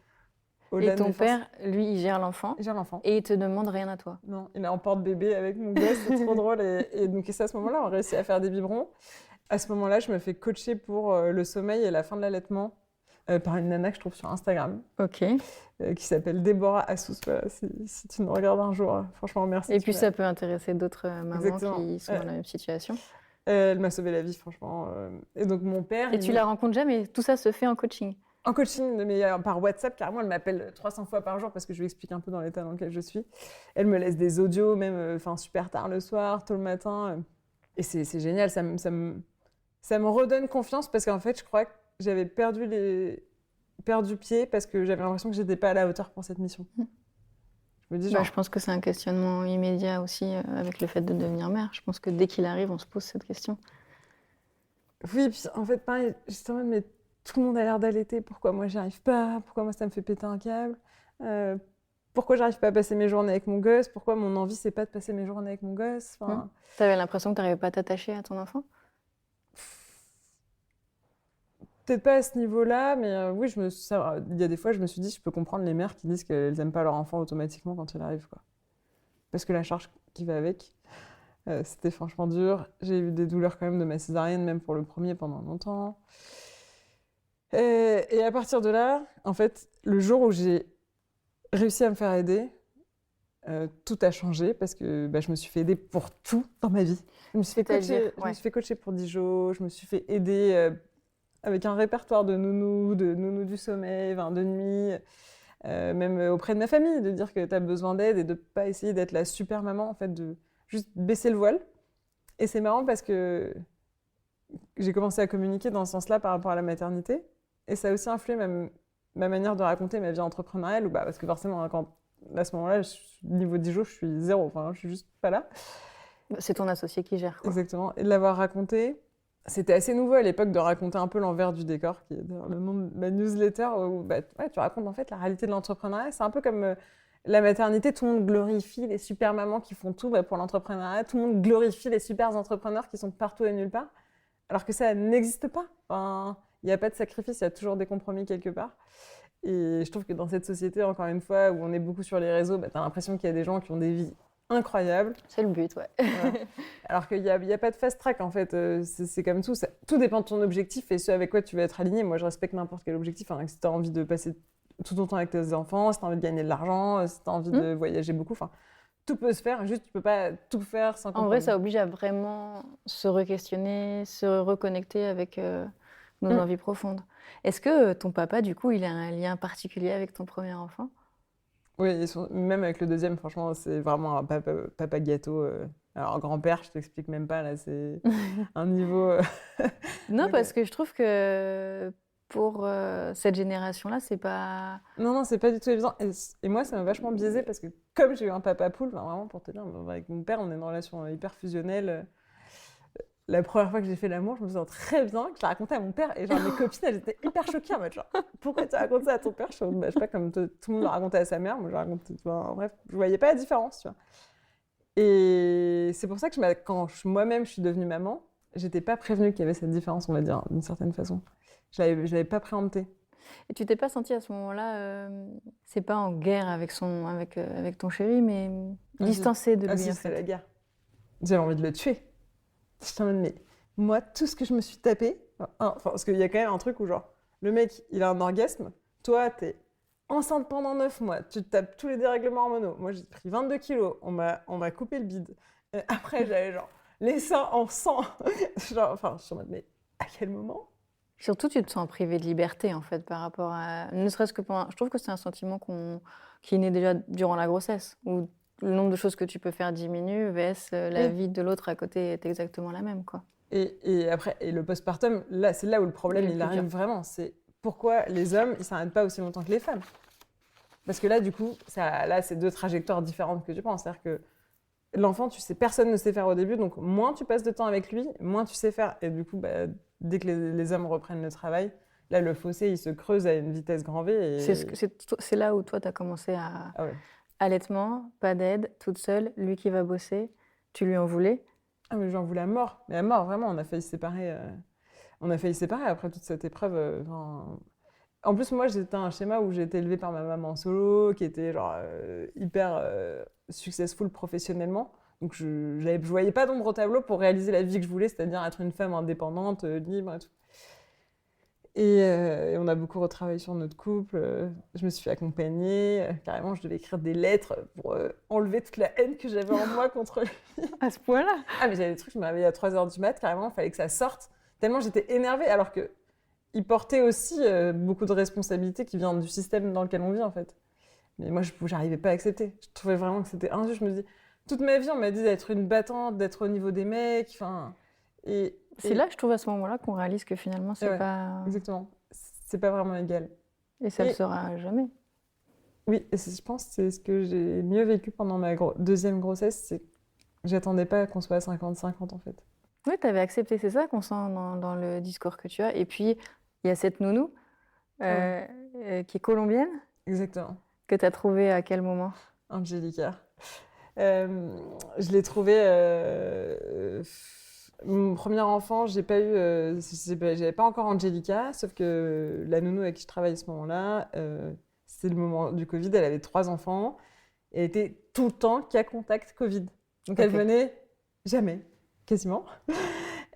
au-delà de mes forces. Et ton père, lui, il gère l'enfant. Il gère l'enfant. Et il te demande rien à toi. Non, il est en porte-bébé avec mon gosse, c'est trop drôle. Et donc c'est à ce moment-là, on réussit à faire des biberons. À ce moment-là, je me fais coacher pour le sommeil et la fin de l'allaitement par une nana que je trouve sur Instagram. Ok. Qui s'appelle Déborah Assous. Voilà, si tu nous regardes un jour, franchement, merci. Et puis ça peut intéresser d'autres mamans qui sont dans la même situation. Elle m'a sauvé la vie, franchement. Et donc mon père... Et tu la rencontres jamais, tout ça se fait en coaching ? En coaching, mais par WhatsApp, carrément, elle m'appelle 300 fois par jour parce que je lui explique un peu dans l'état dans lequel je suis. Elle me laisse des audios, même super tard le soir, tôt le matin. Et c'est génial, ça me redonne confiance parce qu'en fait, je crois que j'avais perdu pied parce que j'avais l'impression que j'étais pas à la hauteur pour cette mission. Je Je me dis genre... Je pense que c'est un questionnement immédiat aussi avec le fait de devenir mère. Je pense que dès qu'il arrive, on se pose cette question. Oui, puis en fait, pareil, j'étais en mode, mais tout le monde a l'air d'allaiter, pourquoi moi j'y arrive pas? Pourquoi moi ça me fait péter un câble? Pourquoi j'arrive pas à passer mes journées avec mon gosse? Pourquoi mon envie c'est pas de passer mes journées avec mon gosse? Enfin, T'avais l'impression que t'arrivais pas à t'attacher à ton enfant? peut-être pas à ce niveau-là, mais oui, il y a des fois, je me suis dit, je peux comprendre les mères qui disent qu'elles aiment pas leur enfant automatiquement quand il arrive, quoi. Parce que la charge qui va avec, c'était franchement dur. J'ai eu des douleurs quand même de ma césarienne, même pour le premier pendant longtemps. Et à partir de là, en fait, le jour où j'ai réussi à me faire aider, tout a changé parce que je me suis fait aider pour tout dans ma vie. Je me suis fait coacher pour Dijon, je me suis fait aider avec un répertoire de nounous du sommeil, de nuit, même auprès de ma famille, de dire que tu as besoin d'aide et de ne pas essayer d'être la super maman, en fait, de juste baisser le voile. Et c'est marrant parce que j'ai commencé à communiquer dans ce sens-là par rapport à la maternité. Et ça a aussi influé ma manière de raconter ma vie entrepreneuriale, parce que forcément, à ce moment-là, niveau Dijon, je suis zéro, enfin, je suis juste pas là. C'est ton associé qui gère, quoi. Exactement. Et de l'avoir raconté, c'était assez nouveau à l'époque de raconter un peu l'envers du décor, qui est d'ailleurs le nom de ma newsletter, où tu racontes en fait la réalité de l'entrepreneuriat. C'est un peu comme la maternité, tout le monde glorifie les super mamans qui font tout pour l'entrepreneuriat, tout le monde glorifie les super entrepreneurs qui sont partout et nulle part, alors que ça n'existe pas. Enfin, il n'y a pas de sacrifice, il y a toujours des compromis quelque part. Et je trouve que dans cette société, encore une fois, où on est beaucoup sur les réseaux, tu as l'impression qu'il y a des gens qui ont des vies incroyables. C'est le but, ouais. Voilà. Alors qu'il n'y a pas de fast track, en fait. C'est comme tout. Tout dépend de ton objectif et ce avec quoi tu vas être aligné. Moi, je respecte n'importe quel objectif. Hein, si tu as envie de passer tout ton temps avec tes enfants, si tu as envie de gagner de l'argent, si tu as envie de voyager beaucoup, tout peut se faire. Juste, tu peux pas tout faire sans compromis. En vrai, ça oblige à vraiment se re-questionner, se reconnecter avec nos envies profondes. Est-ce que ton papa, du coup, il a un lien particulier avec ton premier enfant? Oui, même avec le deuxième, franchement, c'est vraiment un papa gâteau. Alors, grand-père, je t'explique même pas, là, c'est un niveau... Non, parce que je trouve que pour cette génération-là, c'est pas... Non, c'est pas du tout évident. Et moi, ça m'a vachement biaisé parce que comme j'ai eu un papa poule, vraiment, pour te dire, avec mon père, on est dans une relation hyper fusionnelle. La première fois que j'ai fait l'amour, je me sens très bien, que je l'ai raconté à mon père. Et genre, mes copines, elles étaient hyper choquées en mode genre, pourquoi tu as raconté ça à ton père? Je sais pas, comme tout le monde l'a raconté à sa mère. Moi, je raconté, bref, je voyais pas la différence, tu vois. Et c'est pour ça que quand moi-même je suis devenue maman, j'étais pas prévenue qu'il y avait cette différence, on va dire, d'une certaine façon. Je l'avais pas préempté. Et tu t'es pas sentie à ce moment-là, c'est pas en guerre avec ton chéri, mais distancée de lui, Ah si, c'était la guerre. J'avais envie de le tuer. Je me dis, mais moi, tout ce que je me suis tapé, parce qu'il y a quand même un truc où genre, le mec, il a un orgasme, toi, t'es enceinte pendant 9 mois, tu te tapes tous les dérèglements hormonaux. Moi, j'ai pris 22 kilos, on m'a coupé le bide. Et après, j'avais genre les seins en sang. Je suis en mode, mais à quel moment? Surtout, tu te sens privé de liberté, en fait, par rapport à... Ne serait-ce que pendant... Je trouve que c'est un sentiment qui est né déjà durant la grossesse, où le nombre de choses que tu peux faire diminue, vs la vie de l'autre à côté est exactement la même, quoi. Et après, le postpartum, là, c'est là où le problème, il arrive vraiment. C'est pourquoi les hommes, ils s'arrêtent pas aussi longtemps que les femmes. Parce que là, du coup, là, c'est deux trajectoires différentes que tu penses. C'est-à-dire que l'enfant, tu sais, personne ne sait faire au début, donc moins tu passes de temps avec lui, moins tu sais faire. Et du coup, dès que les hommes reprennent le travail, là, le fossé, il se creuse à une vitesse grand V. Et... C'est là où toi, tu as commencé à... Ah ouais. Allaitement, pas d'aide, toute seule, lui qui va bosser. Tu lui en voulais? Ah, mais j'en voulais à mort. Mais à mort, vraiment, on a failli se séparer. On a failli se séparer après toute cette épreuve. En plus, moi, j'étais un schéma où j'ai été élevée par ma maman solo, qui était genre hyper successful professionnellement. Donc, je voyais pas d'ombre au tableau pour réaliser la vie que je voulais, c'est-à-dire être une femme indépendante, libre et tout. Et on a beaucoup retravaillé sur notre couple. Je me suis fait accompagner. Carrément, je devais écrire des lettres pour enlever toute la haine que j'avais en moi contre lui. À ce point-là? Ah, mais j'avais des trucs, je me réveillais à 3h du mat, carrément, il fallait que ça sorte. Tellement j'étais énervée, alors qu'il portait aussi beaucoup de responsabilités qui viennent du système dans lequel on vit, en fait. Mais moi, je n'arrivais pas à accepter. Je trouvais vraiment que c'était injuste. Je me dis, toute ma vie, on m'a dit d'être une battante, d'être au niveau des mecs, C'est là, je trouve, à ce moment-là, qu'on réalise que finalement, c'est pas... Exactement. C'est pas vraiment égal. Et ça le sera jamais. Oui, et je pense que c'est ce que j'ai mieux vécu pendant ma deuxième grossesse, c'est que j'attendais pas qu'on soit à 50-50 en fait. Oui, tu avais accepté, c'est ça qu'on sent dans le discours que tu as. Et puis, il y a cette nounou Ouais, qui est colombienne, exactement. que tu as trouvée à quel moment? Angelica. Je l'ai trouvée. Mon premier enfant, j'ai pas eu. J'avais pas encore Angelica, sauf que la nounou avec qui je travaille à ce moment-là, c'était le moment du Covid, elle avait 3 enfants et elle était tout le temps cas contact Covid. Donc elle Ok. venait jamais, quasiment.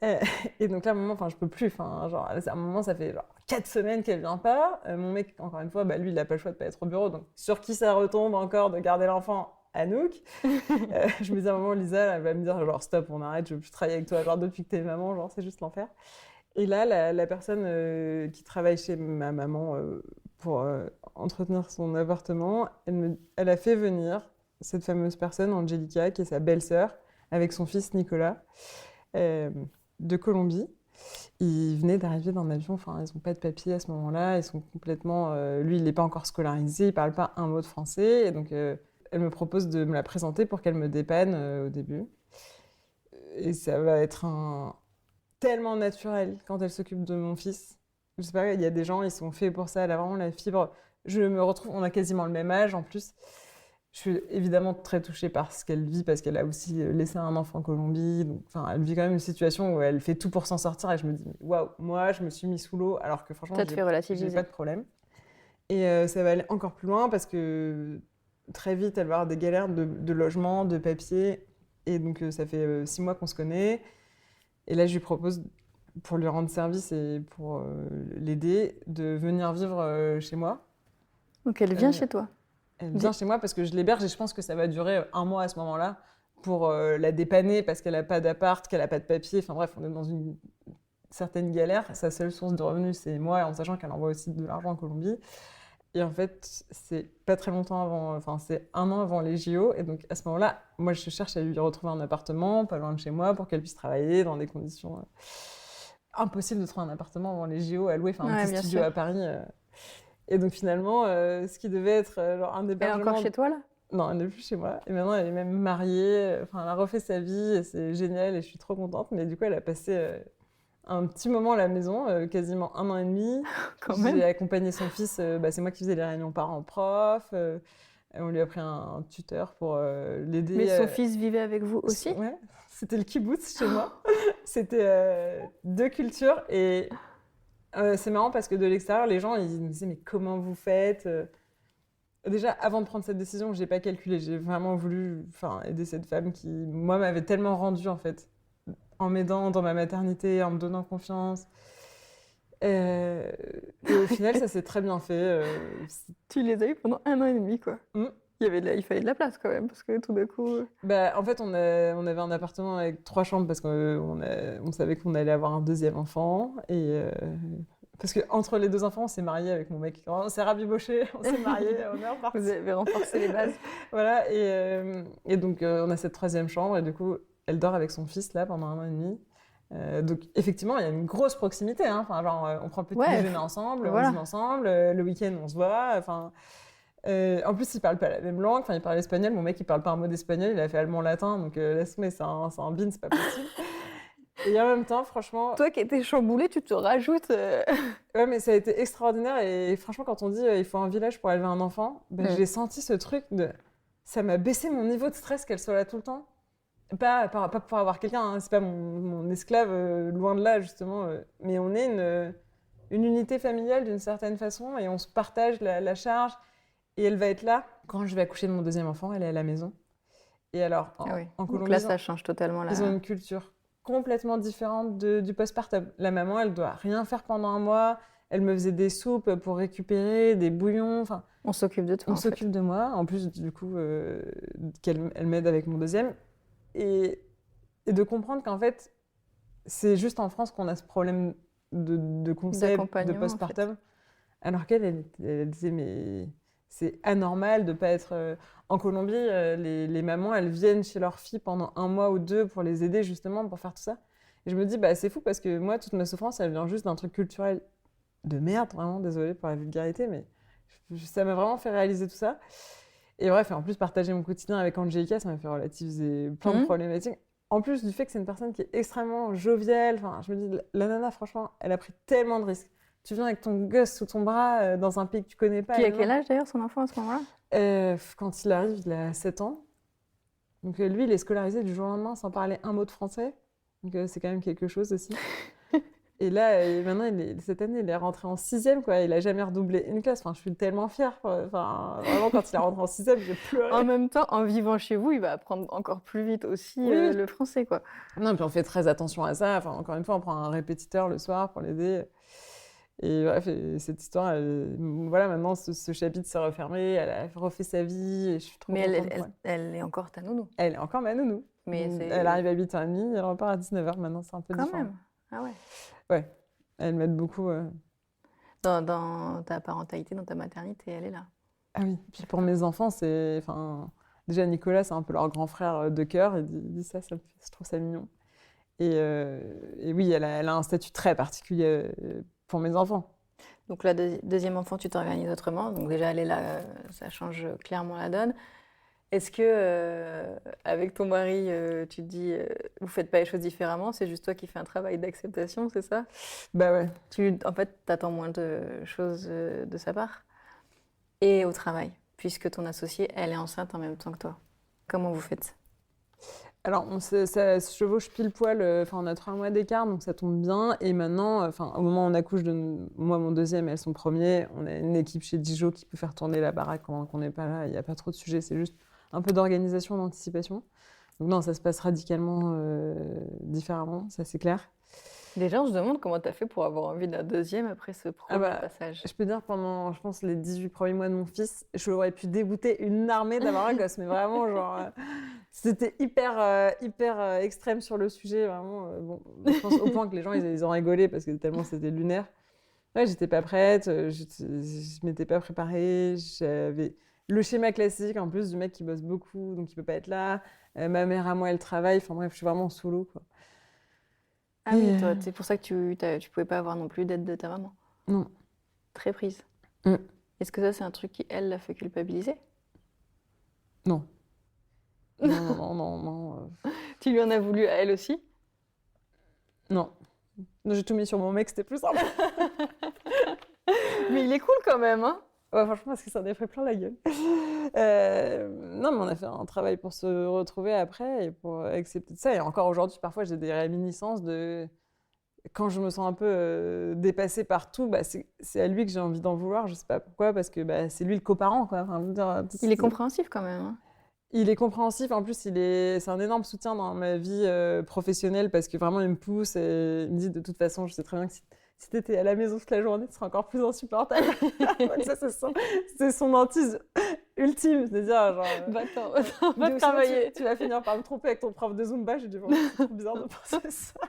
Euh, Et donc là, à un moment, enfin, je peux plus. Enfin, genre, à un moment, ça fait genre 4 semaines qu'elle vient pas. Mon mec, encore une fois, bah, lui, il a pas le choix de pas être au bureau. Donc, sur qui ça retombe encore de garder l'enfant? Anouk. Je me dis à un moment, Lisa, elle va me dire genre stop, on arrête, je veux plus travailler avec toi. Genre depuis que t'es maman, genre c'est juste l'enfer. Et là, la personne qui travaille chez ma maman pour entretenir son appartement, elle a fait venir cette fameuse personne, Angelica, qui est sa belle-sœur, avec son fils Nicolas, euh, de Colombie. Ils venaient d'arriver d'un avion, enfin, ils n'ont pas de papier à ce moment-là, ils sont complètement... lui, il n'est pas encore scolarisé, il ne parle pas un mot de français, et donc elle me propose de me la présenter pour qu'elle me dépanne au début. Et ça va être tellement naturel quand elle s'occupe de mon fils. Je sais pas, il y a des gens, ils sont faits pour ça, elle a vraiment la fibre. Je me retrouve, on a quasiment le même âge en plus. Je suis évidemment très touchée par ce qu'elle vit parce qu'elle a aussi laissé un enfant en Colombie. Donc, enfin, elle vit quand même une situation où elle fait tout pour s'en sortir et je me dis, waouh, moi, je me suis mis sous l'eau alors que franchement, Ça te fait j'ai relativiser. pas de problème. Et ça va aller encore plus loin parce que très vite, elle va avoir des galères de logement, de papier. Et donc, ça fait 6 mois qu'on se connaît. Et là, je lui propose, pour lui rendre service et pour l'aider, de venir vivre chez moi. Donc, elle vient Euh, chez toi. Elle vient chez moi parce que je l'héberge et je pense que ça va durer un mois à ce moment-là pour la dépanner parce qu'elle n'a pas d'appart, qu'elle n'a pas de papier. Enfin bref, on est dans une certaine galère. Sa seule source de revenus, c'est moi, en sachant qu'elle envoie aussi de l'argent en Colombie. Et en fait, c'est pas très longtemps avant, enfin c'est 1 an avant les JO. Et donc à ce moment-là, moi je cherche à lui retrouver un appartement pas loin de chez moi pour qu'elle puisse travailler dans des conditions impossibles de trouver un appartement avant les JO à louer, enfin un Ouais, petit bien studio sûr. à Paris. Et donc finalement, ce qui devait être genre un Elle est encore hébergement. chez toi, là? Non, elle n'est plus chez moi. Et maintenant, elle est même mariée. Enfin, elle a refait sa vie et c'est génial et je suis trop contente. Mais du coup, elle a passé un petit moment à la maison, quasiment 1 an et demi. Quand J'ai même. accompagné son fils. C'est moi qui faisais les réunions parents-prof. On lui a pris un tuteur pour Mais l'aider. son fils vivait avec vous aussi? Ouais, c'était le kibbutz chez moi. C'était 2 cultures. Et c'est marrant parce que de l'extérieur, les gens, ils me disaient, mais comment vous faites Déjà, avant de prendre cette décision, j'ai pas calculé. J'ai vraiment voulu, aider cette femme qui, moi, m'avait tellement rendue en fait, en m'aidant dans ma maternité, en me donnant confiance. Euh, Et au final, ça s'est très bien fait. Tu les as eu pendant 1 an et demi, quoi. Hmm. Il fallait de la place quand même, parce que tout d'un coup. Bah, en fait, on avait un appartement avec 3 chambres parce qu'on savait qu'on allait avoir un deuxième enfant. Parce qu'entre les 2 enfants, on s'est mariés avec mon mec. On s'est rabibochés, on s'est mariés, on est reparti. Vous avez renforcé les bases. Voilà, et donc on a cette troisième chambre, et du coup, elle dort avec son fils là pendant 1 an et demi. Donc effectivement, il y a une grosse proximité. Hein. Enfin, genre, on prend le petit Ouais, déjeuner ensemble, on voilà. dîne ensemble, le week-end on se voit. Enfin, en plus, ils parlent pas la même langue. Enfin, il parle espagnol. Mon mec, il parle pas un mot d'espagnol. Il a fait allemand-latin, donc laisse tomber, c'est un bin, c'est pas possible. Et en même temps, franchement, Toi qui étais chamboulée, tu te rajoutes. ouais, mais ça a été extraordinaire. Et franchement, quand on dit il faut un village pour élever un enfant, ben, j'ai senti ce truc de. Ça m'a baissé mon niveau de stress qu'elle soit là tout le temps. Pas pour avoir quelqu'un, hein, c'est pas mon esclave, loin de là, justement. Mais on est une unité familiale d'une certaine façon et on se partage la charge. Et elle va être là quand je vais accoucher de mon deuxième enfant, elle est à la maison. Et alors, Ah oui. en Donc Colombie, là, ça change totalement ils ont une culture complètement différente du postpartum. La maman, elle doit rien faire pendant un mois. Elle me faisait des soupes pour récupérer, des bouillons. Enfin, On s'occupe de toi. on s'occupe de moi. En plus, du coup, elle m'aide avec mon deuxième. Et de comprendre qu'en fait, c'est juste en France qu'on a ce problème de concept, de D'accompagnement, postpartum. Alors qu'elle, elle disait, mais c'est anormal de ne pas être... En Colombie, les mamans, elles viennent chez leurs filles pendant 1 mois ou 2 pour les aider justement pour faire tout ça. Et je me dis, bah, c'est fou parce que moi, toute ma souffrance, elle vient juste d'un truc culturel de merde, vraiment, désolée pour la vulgarité, mais Ça m'a vraiment fait réaliser tout ça. Et bref, et en plus, partager mon quotidien avec Angélica, ça m'a fait relativiser plein de problématiques. En plus du fait que c'est une personne qui est extrêmement joviale, enfin, je me dis, la nana, franchement, elle a pris tellement de risques. Tu viens avec ton gosse sous ton bras dans un pays que tu connais pas. Qui a quel âge d'ailleurs, son enfant à ce moment-là? Quand il arrive, il a 7 ans. Donc lui, il est scolarisé du jour au lendemain sans parler un mot de français. Donc c'est quand même quelque chose aussi. Et là, maintenant, cette année, il est rentré en 6e, quoi. Il n'a jamais redoublé une classe. Enfin, je suis tellement fière, quoi. Enfin, vraiment, quand il est rentré en 6e, j'ai pleuré. En même temps, en vivant chez vous, il va apprendre encore plus vite aussi le français, quoi. Non, puis on fait très attention à ça. Enfin, encore une fois, on prend un répétiteur le soir pour l'aider. Et bref, cette histoire, voilà, maintenant, ce chapitre s'est refermé. Elle a refait sa vie. Et je suis trop contente. Elle est encore ta nounou. Elle est encore ma nounou. Mais elle arrive à 8h30, elle repart à 19h. Maintenant, c'est un peu différent. Quand même. Ah ouais. Ouais, elle m'aide beaucoup. Dans ta parentalité, dans ta maternité, elle est là. Ah oui, puis pour mes enfants, c'est... Enfin, déjà, Nicolas, c'est un peu leur grand frère de cœur. Il dit ça, je trouve ça mignon. Et oui, elle a un statut très particulier pour mes enfants. Donc la deuxième enfant, tu t'organises autrement. Donc déjà, elle est là, ça change clairement la donne. Est-ce que, avec ton mari, tu te dis, vous faites pas les choses différemment, c'est juste toi qui fais un travail d'acceptation, c'est ça? Bah ouais. En fait, t'attends moins de choses de sa part. Et au travail, puisque ton associée, elle est enceinte en même temps que toi. Comment vous faites? Alors, ça se chevauche pile poil. On a 3 mois d'écart, donc ça tombe bien. Et maintenant, au moment où on accouche de moi, mon deuxième, elle son premier, on a une équipe chez Dijon qui peut faire tourner la baraque pendant qu'on n'est pas là. Il n'y a pas trop de sujets, c'est juste un peu d'organisation, d'anticipation. Donc non, ça se passe radicalement différemment, ça c'est clair. Déjà, on se demande comment tu as fait pour avoir envie d'un deuxième après ce premier passage. Je peux dire, pendant, je pense, les 18 premiers mois de mon fils, j'aurais pu dégoûter une armée d'avoir un gosse. Mais vraiment, genre, c'était hyper extrême sur le sujet. Vraiment, bon, je pense au point que les gens, ils ont rigolé parce que tellement c'était lunaire. Ouais, j'étais pas prête, je m'étais pas préparée, j'avais... Le schéma classique, en plus, du mec qui bosse beaucoup, donc il peut pas être là. Ma mère à moi, elle travaille. Enfin bref, je suis vraiment solo, quoi. Ah oui, toi, c'est pour ça que tu pouvais pas avoir non plus d'aide de ta maman? Non. Très prise. Est-ce que ça, c'est un truc qui, elle, l'a fait culpabiliser? Non. Non. Tu lui en as voulu à elle aussi? Non. J'ai tout mis sur mon mec, c'était plus simple. Mais il est cool quand même, hein? Ouais, franchement, parce que ça en a fait plein la gueule. Non, mais on a fait un travail pour se retrouver après et pour accepter de ça. Et encore aujourd'hui, parfois, j'ai des réminiscences de... Quand je me sens un peu dépassée par tout, bah, c'est à lui que j'ai envie d'en vouloir. Je sais pas pourquoi, parce que bah, c'est lui le coparent, quoi. Enfin, je veux dire, il est compréhensif quand même, hein. Il est compréhensif. En plus, c'est un énorme soutien dans ma vie professionnelle parce que vraiment, il me pousse et il me dit de toute façon, je sais très bien que si tu étais à la maison toute la journée, tu serais encore plus insupportable. Donc ça, c'est son hantise ultime. C'est-à-dire, genre... Va travailler. Tu vas finir par me tromper avec ton prof de Zumba. J'ai dit, bon, c'est trop bizarre de penser ça.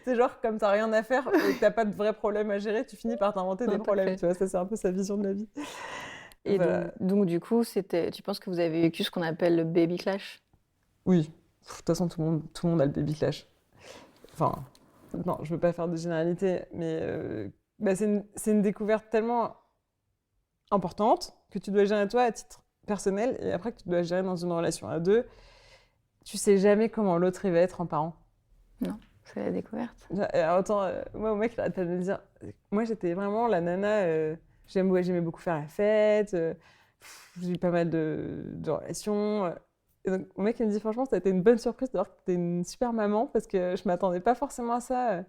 C'est genre, comme t'as rien à faire et que t'as pas de vrais problèmes à gérer, tu finis par t'inventer des problèmes. Tu vois, ça, c'est un peu sa vision de la vie. Et donc, du coup, tu penses que vous avez vécu ce qu'on appelle le baby clash? Oui. De toute façon, tout le monde a le baby clash. Enfin... Non, je veux pas faire de généralité, mais c'est une découverte tellement importante que tu dois gérer toi à titre personnel et après que tu dois gérer dans une relation à deux. Tu sais jamais comment l'autre il va être en parent. Non, c'est la découverte. Alors, autant, moi, au mec, il arrête pas de me dire... Moi, j'étais vraiment la nana... J'aimais beaucoup faire la fête. J'ai eu pas mal de relations... Et donc, mon mec, il me dit, franchement, ça a été une bonne surprise de voir que t'es une super maman parce que je m'attendais pas forcément à ça.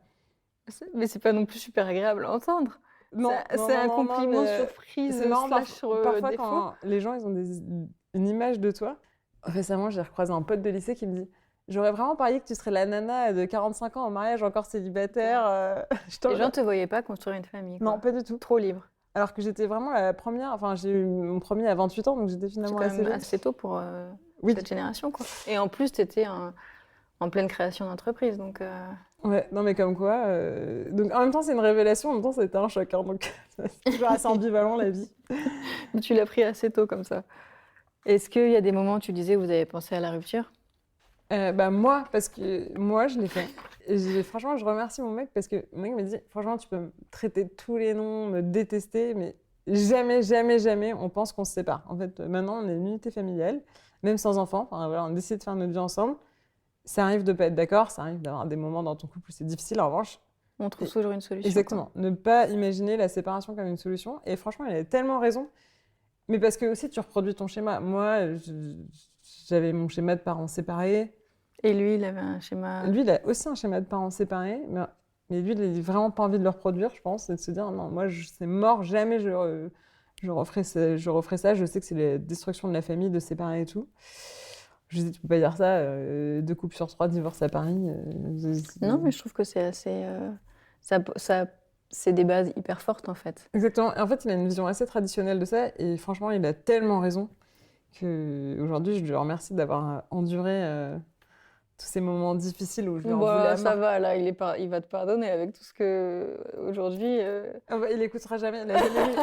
Mais c'est pas non plus super agréable à entendre. Non, c'est un compliment surprise. C'est marrant, parfois défaut. Quand les gens ils ont une image de toi. Récemment, j'ai recroisé un pote de lycée qui me dit, j'aurais vraiment parié que tu serais la nana de 45 ans en mariage, encore célibataire. Les gens te voyaient pas construire une famille, quoi. Non, pas du tout. Trop libre. Alors que j'étais vraiment la première. Enfin, j'ai eu mon premier à 28 ans, donc j'étais finalement assez tôt pour... cette génération, quoi. Et en plus, tu étais en pleine création d'entreprise, donc... Ouais, non mais comme quoi... Donc en même temps, c'est une révélation, en même temps, c'était un choc, hein, donc c'est toujours assez ambivalent, la vie. Mais tu l'as pris assez tôt, comme ça. Est-ce qu'il y a des moments où tu disais que vous avez pensé à la rupture? Moi, parce que moi, je l'ai fait. Franchement, je remercie mon mec parce que mon mec me dit, franchement, tu peux me traiter de tous les noms, me détester, mais jamais, jamais, jamais, on pense qu'on se sépare. En fait, maintenant, on est une unité familiale, même sans enfants. Enfin, voilà, on décide de faire notre vie ensemble. Ça arrive de pas être d'accord, ça arrive d'avoir des moments dans ton couple où c'est difficile. En revanche, On trouve toujours une solution. exactement, ne pas imaginer la séparation comme une solution. Et franchement, il avait tellement raison. Mais parce que aussi, tu reproduis ton schéma. Moi, j'avais mon schéma de parents séparés. Et lui, il avait un schéma. Lui, il a aussi un schéma de parents séparés, mais lui, il n'a vraiment pas envie de le reproduire, je pense, et de se dire non, moi, c'est mort, jamais je referai ça. Je sais que c'est la destruction de la famille de séparer et tout. Je lui dis, tu peux pas dire ça, 2 couples sur 3 divorcent à Paris. Non, mais je trouve que c'est assez. C'est des bases hyper fortes, en fait. Exactement. Et en fait, il a une vision assez traditionnelle de ça, et franchement, il a tellement raison qu'aujourd'hui, je lui remercie d'avoir enduré tous ces moments difficiles où je lui en voulais à Ça mort. va, là, il va te pardonner avec tout ce que. Aujourd'hui. Ah bah, il écoutera jamais. Il a jamais lu.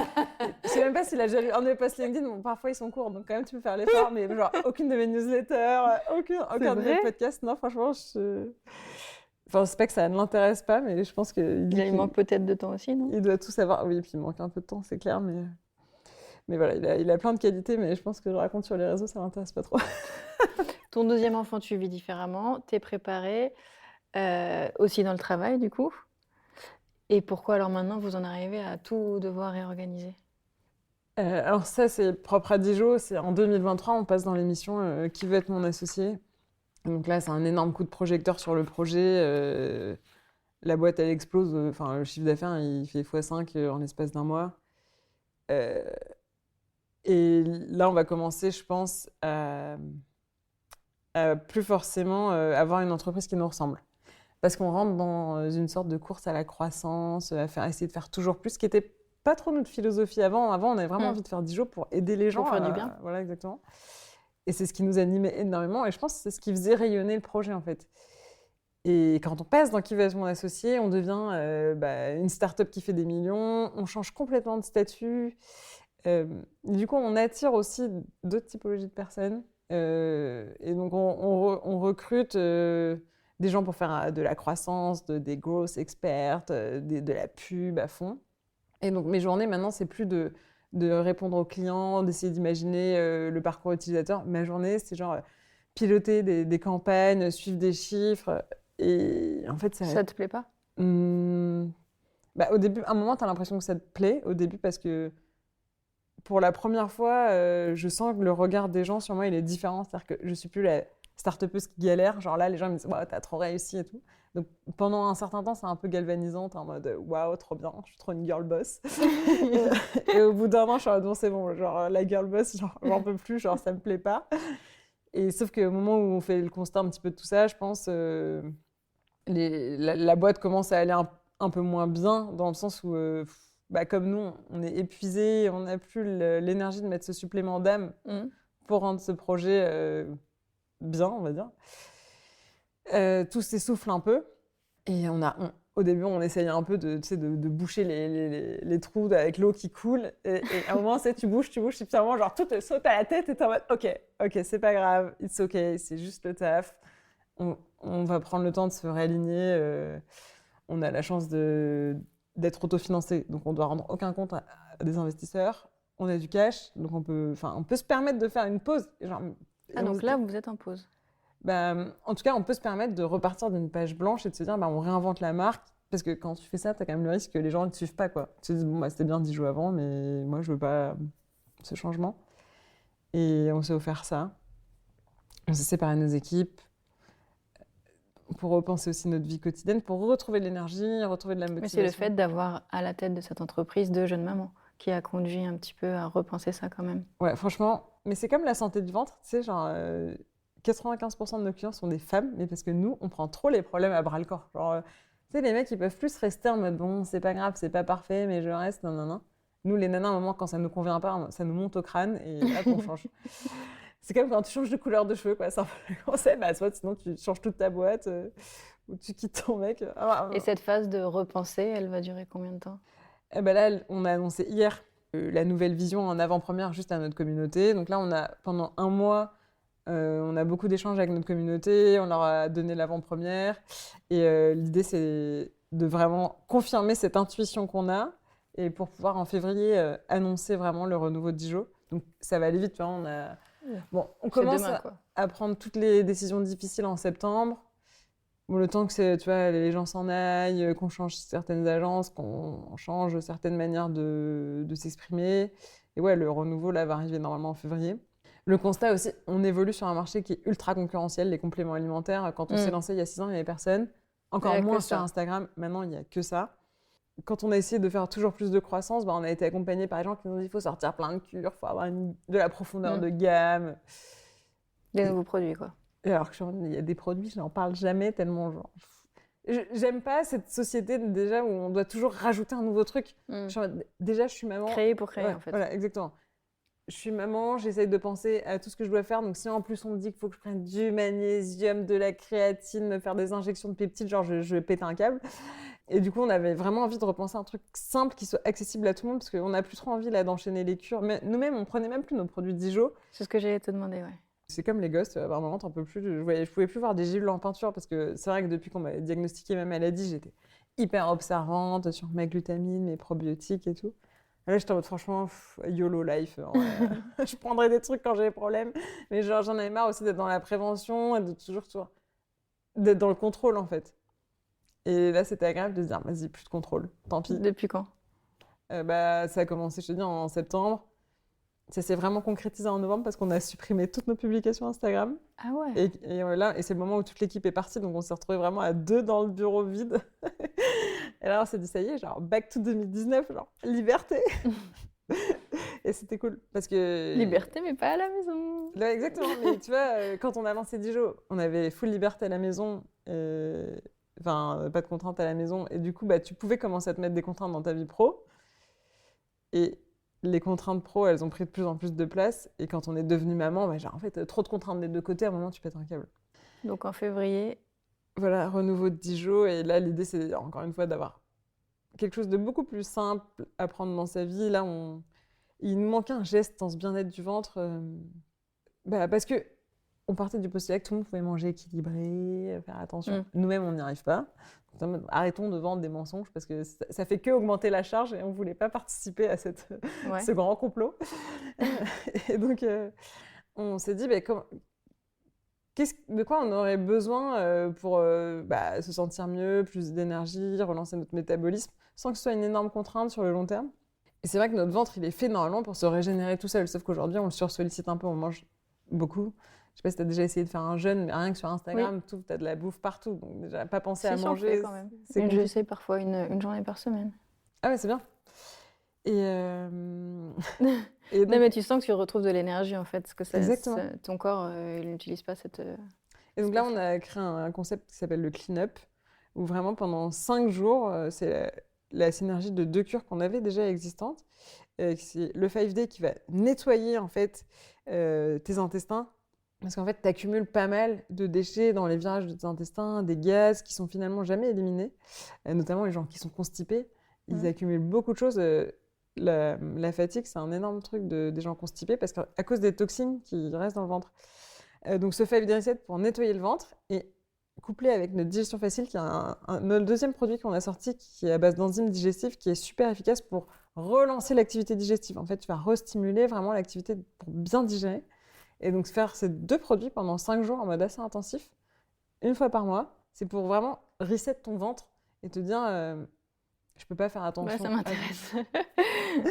Je sais même pas s'il a déjà lu un de mes posts LinkedIn. Bon, parfois, ils sont courts, donc quand même, tu peux faire l'effort. Mais genre, aucune de mes newsletters, aucun de mes vrai podcasts. Non, franchement, enfin, c'est pas que ça ne l'intéresse pas, mais je pense qu'il Il manque peut-être de temps aussi, non? il doit tout savoir. Oui, et puis il manque un peu de temps, c'est clair. Mais voilà, il a plein de qualités, mais je pense que je raconte sur les réseaux, ça l'intéresse pas trop. Ton deuxième enfant, tu vis différemment, t'es préparée, aussi dans le travail, du coup. Et pourquoi alors maintenant vous en arrivez à tout devoir réorganiser? Alors ça, c'est propre à Dijon. C'est en 2023, on passe dans l'émission Qui veut être mon associé. Donc là, c'est un énorme coup de projecteur sur le projet. La boîte, elle explose. Enfin, le chiffre d'affaires, il fait x5 en l'espace d'un mois. Euh, et là, on va commencer, je pense, à plus forcément avoir une entreprise qui nous ressemble. Parce qu'on rentre dans une sorte de course à la croissance, essayer de faire toujours plus, ce qui n'était pas trop notre philosophie avant. Avant, on avait vraiment envie de faire Dijon pour aider les gens. Pour faire du bien. Voilà, exactement. Et c'est ce qui nous animait énormément. Et je pense que c'est ce qui faisait rayonner le projet, en fait. Et quand on passe dans Qui veut être mon associé, on devient une start-up qui fait des millions. On change complètement de statut. Du coup, on attire aussi d'autres typologies de personnes. Et donc, on recrute des gens pour faire de la croissance, des growth experts, de la pub à fond. Et donc, mes journées, maintenant, c'est plus de répondre aux clients, d'essayer d'imaginer le parcours utilisateur. Ma journée, c'est genre piloter des campagnes, suivre des chiffres. Et en fait, Ça te plaît pas? Au début, à un moment, tu as l'impression que ça te plaît, au début, parce que pour la première fois, je sens que le regard des gens sur moi, il est différent. C'est-à-dire que je suis plus la start-upeuse qui galère. Genre là, les gens me disent « T'as trop réussi et tout ». Donc pendant un certain temps, c'est un peu galvanisant. T'es en mode « Waouh, trop bien, je suis trop une girl boss ». Et au bout d'un an, je suis en mode « Bon, c'est bon, genre la girl boss, genre, j'en peux plus, genre ça me plaît pas ». Et sauf qu'au moment où on fait le constat un petit peu de tout ça, je pense la boîte commence à aller un peu moins bien, dans le sens où comme nous, on est épuisés, on n'a plus l'énergie de mettre ce supplément d'âme pour rendre ce projet bien, on va dire. Tout s'essouffle un peu. Et au début, on essaye un peu de boucher les trous avec l'eau qui coule. Et à un moment, tu bouges, et puis à un moment, genre, tout te saute à la tête et t'es en mode, ok, c'est pas grave, it's ok, c'est juste le taf. On va prendre le temps de se réaligner. On a la chance d'être autofinancé, donc on doit rendre aucun compte à des investisseurs. On a du cash, donc on peut se permettre de faire une pause. Genre, donc là, vous êtes en pause. En tout cas, on peut se permettre de repartir d'une page blanche et de se dire, on réinvente la marque. Parce que quand tu fais ça, tu as quand même le risque que les gens ne te suivent pas, quoi. Tu te dis, c'était bien d'y jouer avant, mais moi, je veux pas ce changement. Et on s'est offert ça. On s'est séparé de nos équipes pour repenser aussi notre vie quotidienne, pour retrouver de l'énergie, retrouver de la motivation. Mais c'est le fait d'avoir à la tête de cette entreprise deux jeunes mamans qui a conduit un petit peu à repenser ça quand même. Ouais, franchement. Mais c'est comme la santé du ventre, tu sais, genre... 95% de nos clients sont des femmes, mais parce que nous, on prend trop les problèmes à bras-le-corps. Genre, tu sais, les mecs, ils peuvent plus rester en mode bon, c'est pas grave, c'est pas parfait, mais je reste, non. Nous, les nanas, à un moment, quand ça nous convient pas, ça nous monte au crâne et là, on change. C'est comme quand tu changes de couleur de cheveux, quoi. C'est un peu le concept. Soit sinon, tu changes toute ta boîte ou tu quittes ton mec. Et cette phase de repenser, elle va durer combien de temps? Là, on a annoncé hier la nouvelle vision en avant-première juste à notre communauté. Donc là, on a pendant un mois On a beaucoup d'échanges avec notre communauté, on leur a donné l'avant-première. Et l'idée, c'est de vraiment confirmer cette intuition qu'on a et pour pouvoir en février annoncer vraiment le renouveau de Dijon. Donc ça va aller vite, tu vois, on commence demain, quoi. à prendre toutes les décisions difficiles en septembre. Bon, le temps que tu vois, les gens s'en aillent, qu'on change certaines agences, qu'on change certaines manières de s'exprimer. Et ouais, le renouveau là va arriver normalement en février. Le constat aussi, on évolue sur un marché qui est ultra concurrentiel, les compléments alimentaires. Quand on s'est lancé il y a 6 ans, il n'y avait personne. Encore moins sur Instagram. Maintenant, il n'y a que ça. Quand on a essayé de faire toujours plus de croissance, on a été accompagné par les gens qui nous ont dit qu'il faut sortir plein de cures, il faut avoir de la profondeur de gamme. Des nouveaux produits, quoi. Et alors il y a des produits, je n'en parle jamais tellement genre. J'aime pas cette société déjà où on doit toujours rajouter un nouveau truc. Déjà, je suis maman. Créer pour créer, en fait. Voilà, exactement. Je suis maman, j'essaye de penser à tout ce que je dois faire. Donc, si en plus on me dit qu'il faut que je prenne du magnésium, de la créatine, me faire des injections de peptides, genre je vais péter un câble. Et du coup, on avait vraiment envie de repenser un truc simple qui soit accessible à tout le monde parce qu'on n'a plus trop envie là d'enchaîner les cures. Mais nous-mêmes, on prenait même plus nos produits Dijon. C'est ce que j'allais te demander, ouais. C'est comme les gosses, à un moment, t'en peux plus. Je pouvais plus voir des gélules en peinture parce que c'est vrai que depuis qu'on m'avait diagnostiqué ma maladie, j'étais hyper observante sur ma glutamine, mes probiotiques et tout. Et là, j'étais en mode, franchement, YOLO life. Je prendrais des trucs quand j'ai des problèmes. Mais genre, j'en avais marre aussi d'être dans la prévention et de toujours d'être dans le contrôle, en fait. Et là, c'était agréable de se dire, vas-y, plus de contrôle, tant pis. Depuis quand? Ça a commencé, je te dis, en septembre. Ça s'est vraiment concrétisé en novembre parce qu'on a supprimé toutes nos publications Instagram. Ah ouais. Et c'est le moment où toute l'équipe est partie, donc on s'est retrouvés vraiment à 2 dans le bureau vide. Et là, on s'est dit, ça y est, genre, back to 2019, genre, liberté. Et c'était cool, parce que... Liberté, mais pas à la maison. Là, exactement, mais tu vois, quand on a lancé Dijon, on avait full liberté à la maison, enfin, pas de contraintes à la maison, et du coup, tu pouvais commencer à te mettre des contraintes dans ta vie pro. Et les contraintes pro, elles ont pris de plus en plus de place. Et quand on est devenu maman, en fait, trop de contraintes des deux côtés, à un moment, tu pètes un câble. Donc en février... Voilà, renouveau de Dijon. Et là, l'idée, c'est encore une fois d'avoir quelque chose de beaucoup plus simple à prendre dans sa vie. Là, il nous manquait un geste dans ce bien-être du ventre. Parce que on partait du postulat que tout le monde pouvait manger équilibré, faire attention. Nous-mêmes, on n'y arrive pas. Donc, arrêtons de vendre des mensonges parce que ça fait que augmenter la charge et on ne voulait pas participer à ce grand complot. Et donc, on s'est dit, de quoi on aurait besoin pour se sentir mieux, plus d'énergie, relancer notre métabolisme, sans que ce soit une énorme contrainte sur le long terme. Et c'est vrai que notre ventre, il est fait normalement pour se régénérer tout seul, sauf qu'aujourd'hui, on le sursollicite un peu, on mange beaucoup. Je sais pas si tu as déjà essayé de faire un jeûne, mais rien que sur Instagram, tu as de la bouffe partout. Donc déjà, pas penser à manger. Quand même. J'essaie parfois une journée par semaine. Ah ouais, c'est bien. Non, mais tu sens que tu retrouves de l'énergie, en fait. Parce que ton corps, il n'utilise pas cette... Et donc là, on a créé un concept qui s'appelle le Clean Up, où vraiment pendant 5 jours, c'est la synergie de 2 cures qu'on avait déjà existantes. C'est le 5D qui va nettoyer, en fait, tes intestins. Parce qu'en fait, tu accumules pas mal de déchets dans les virages de tes intestins, des gaz qui sont finalement jamais éliminés, notamment les gens qui sont constipés. Ils accumulent beaucoup de choses. La fatigue, c'est un énorme truc des gens constipés parce qu'à cause des toxines qui restent dans le ventre. Donc ce 5D Reset pour nettoyer le ventre et couplé avec notre digestion facile, qui est notre deuxième produit qu'on a sorti, qui est à base d'enzymes digestifs, qui est super efficace pour relancer l'activité digestive. En fait, tu vas restimuler vraiment l'activité pour bien digérer. Et donc, faire ces 2 produits pendant 5 jours en mode assez intensif, 1 fois par mois, c'est pour vraiment reset ton ventre et te dire je peux pas faire attention. Ouais, ça m'intéresse.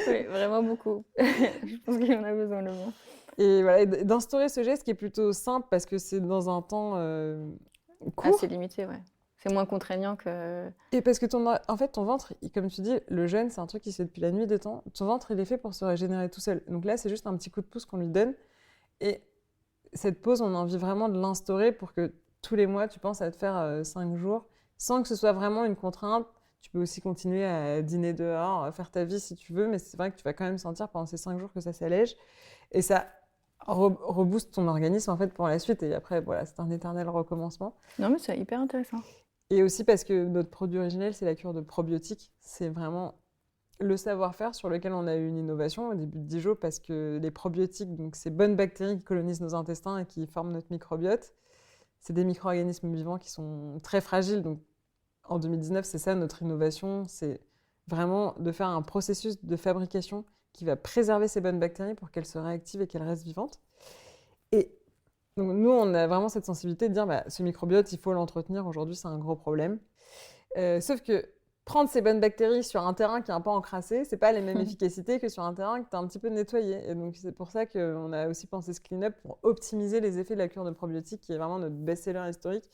Oui, vraiment beaucoup. Je pense qu'il y en a besoin, le ventre. Et voilà, d'instaurer ce geste qui est plutôt simple parce que c'est dans un temps court. Assez limité, ouais. C'est moins contraignant que... Et parce que en fait, ton ventre, comme tu dis, le jeûne, c'est un truc qui se fait depuis la nuit des temps. Ton ventre, il est fait pour se régénérer tout seul. Donc là, c'est juste un petit coup de pouce qu'on lui donne. Et cette pause, on a envie vraiment de l'instaurer pour que tous les mois, tu penses à te faire 5 jours, sans que ce soit vraiment une contrainte. Tu peux aussi continuer à dîner dehors, à faire ta vie si tu veux, mais c'est vrai que tu vas quand même sentir pendant ces 5 jours que ça s'allège. Et ça rebooste ton organisme en fait pour la suite. Et après, voilà, c'est un éternel recommencement. Non, mais c'est hyper intéressant. Et aussi parce que notre produit originel, c'est la cure de probiotiques. C'est vraiment le savoir-faire sur lequel on a eu une innovation au début de Dijon parce que les probiotiques, donc ces bonnes bactéries qui colonisent nos intestins et qui forment notre microbiote, c'est des micro-organismes vivants qui sont très fragiles. Donc en 2019, c'est ça notre innovation, c'est vraiment de faire un processus de fabrication qui va préserver ces bonnes bactéries pour qu'elles se réactivent et qu'elles restent vivantes. Et donc nous, on a vraiment cette sensibilité de dire ce microbiote, il faut l'entretenir. Aujourd'hui, c'est un gros problème. Sauf que prendre ces bonnes bactéries sur un terrain qui est un peu encrassé, c'est pas les mêmes efficacités que sur un terrain que tu as un petit peu nettoyé. Et donc c'est pour ça qu'on a aussi pensé ce clean-up pour optimiser les effets de la cure de probiotiques, qui est vraiment notre best-seller historique.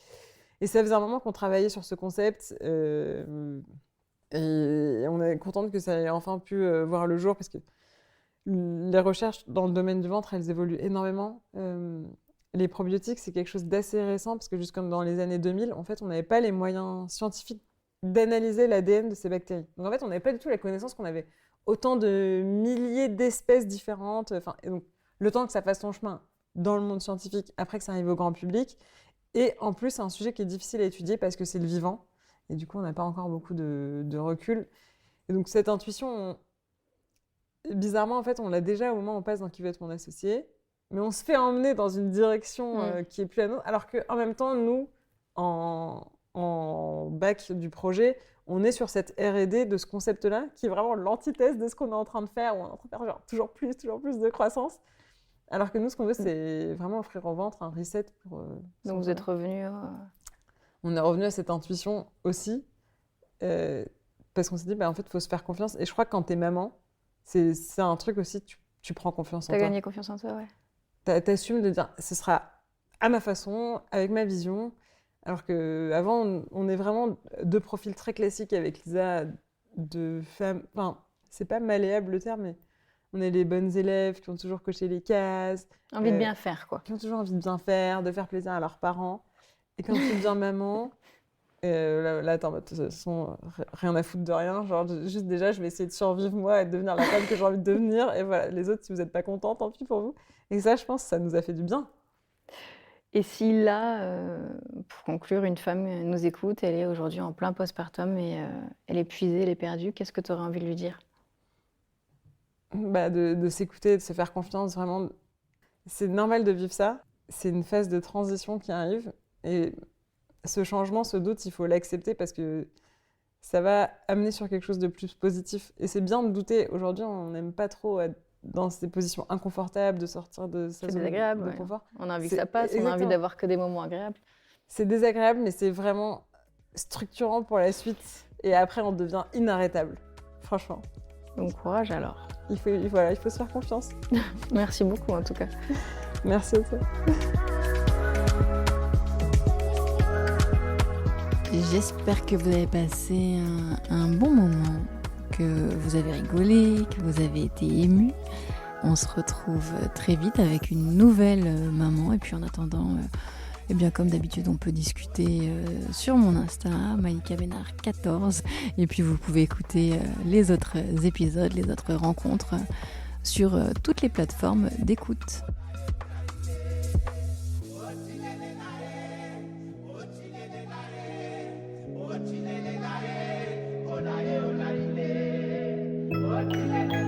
Et ça faisait un moment qu'on travaillait sur ce concept. Et on est contente que ça ait enfin pu voir le jour parce que les recherches dans le domaine du ventre, elles évoluent énormément. Les probiotiques, c'est quelque chose d'assez récent parce que jusque dans les années 2000, en fait, on n'avait pas les moyens scientifiques d'analyser l'ADN de ces bactéries. Donc en fait, on n'avait pas du tout la connaissance qu'on avait autant de milliers d'espèces différentes. Et donc, le temps que ça fasse son chemin dans le monde scientifique, après que ça arrive au grand public. Et en plus, c'est un sujet qui est difficile à étudier parce que c'est le vivant. Et du coup, on n'a pas encore beaucoup de recul. Et donc, cette intuition, bizarrement, en fait, on l'a déjà au moment où on passe dans Qui veut être mon associé. Mais on se fait emmener dans une direction qui est plus la nôtre. Alors qu'en même temps, nous, en bac du projet, on est sur cette R&D de ce concept-là, qui est vraiment l'antithèse de ce qu'on est en train de faire, où on est en train de faire genre, toujours plus de croissance. Alors que nous, ce qu'on veut, c'est vraiment offrir au ventre un reset pour... Donc vous êtes revenu... On est revenu à cette intuition aussi, parce qu'on s'est dit, en fait, il faut se faire confiance. Et je crois que quand t'es maman, c'est un truc aussi, tu prends confiance en toi. T'as gagné confiance en toi, ouais. T'assumes de dire, ce sera à ma façon, avec ma vision. Alors qu'avant, on est vraiment deux profils très classiques avec Lisa, de femmes... Enfin, c'est pas malléable le terme, mais on est les bonnes élèves qui ont toujours coché les cases. Envie de bien faire, quoi. Qui ont toujours envie de bien faire, de faire plaisir à leurs parents. Et quand tu deviens maman, là t'es en mode, de toute façon, rien à foutre de rien. Genre, juste déjà, je vais essayer de survivre moi et de devenir la femme que j'ai envie de devenir. Et voilà, les autres, si vous n'êtes pas contents, tant pis pour vous. Et ça, je pense, ça nous a fait du bien. Et si là, pour conclure, une femme nous écoute, elle est aujourd'hui en plein postpartum et elle est épuisée, elle est perdue, qu'est-ce que tu aurais envie de lui dire? De s'écouter, de se faire confiance, vraiment. C'est normal de vivre ça. C'est une phase de transition qui arrive. Et ce changement, ce doute, il faut l'accepter parce que ça va amener sur quelque chose de plus positif. Et c'est bien de douter. Aujourd'hui, on n'aime pas trop être dans ces positions inconfortables, de sortir de sa zone de confort. On a envie que ça passe, on a envie d'avoir que des moments agréables. C'est désagréable, mais c'est vraiment structurant pour la suite. Et après, on devient inarrêtable. Franchement. Bon courage alors. Il faut se faire confiance. Merci beaucoup en tout cas. Merci à toi. J'espère que vous avez passé un bon moment, que vous avez rigolé, que vous avez été ému. On se retrouve très vite avec une nouvelle maman. Et puis en attendant, comme d'habitude, on peut discuter sur mon Insta, Malika Bénard 14. Et puis vous pouvez écouter les autres épisodes, les autres rencontres sur toutes les plateformes d'écoute. What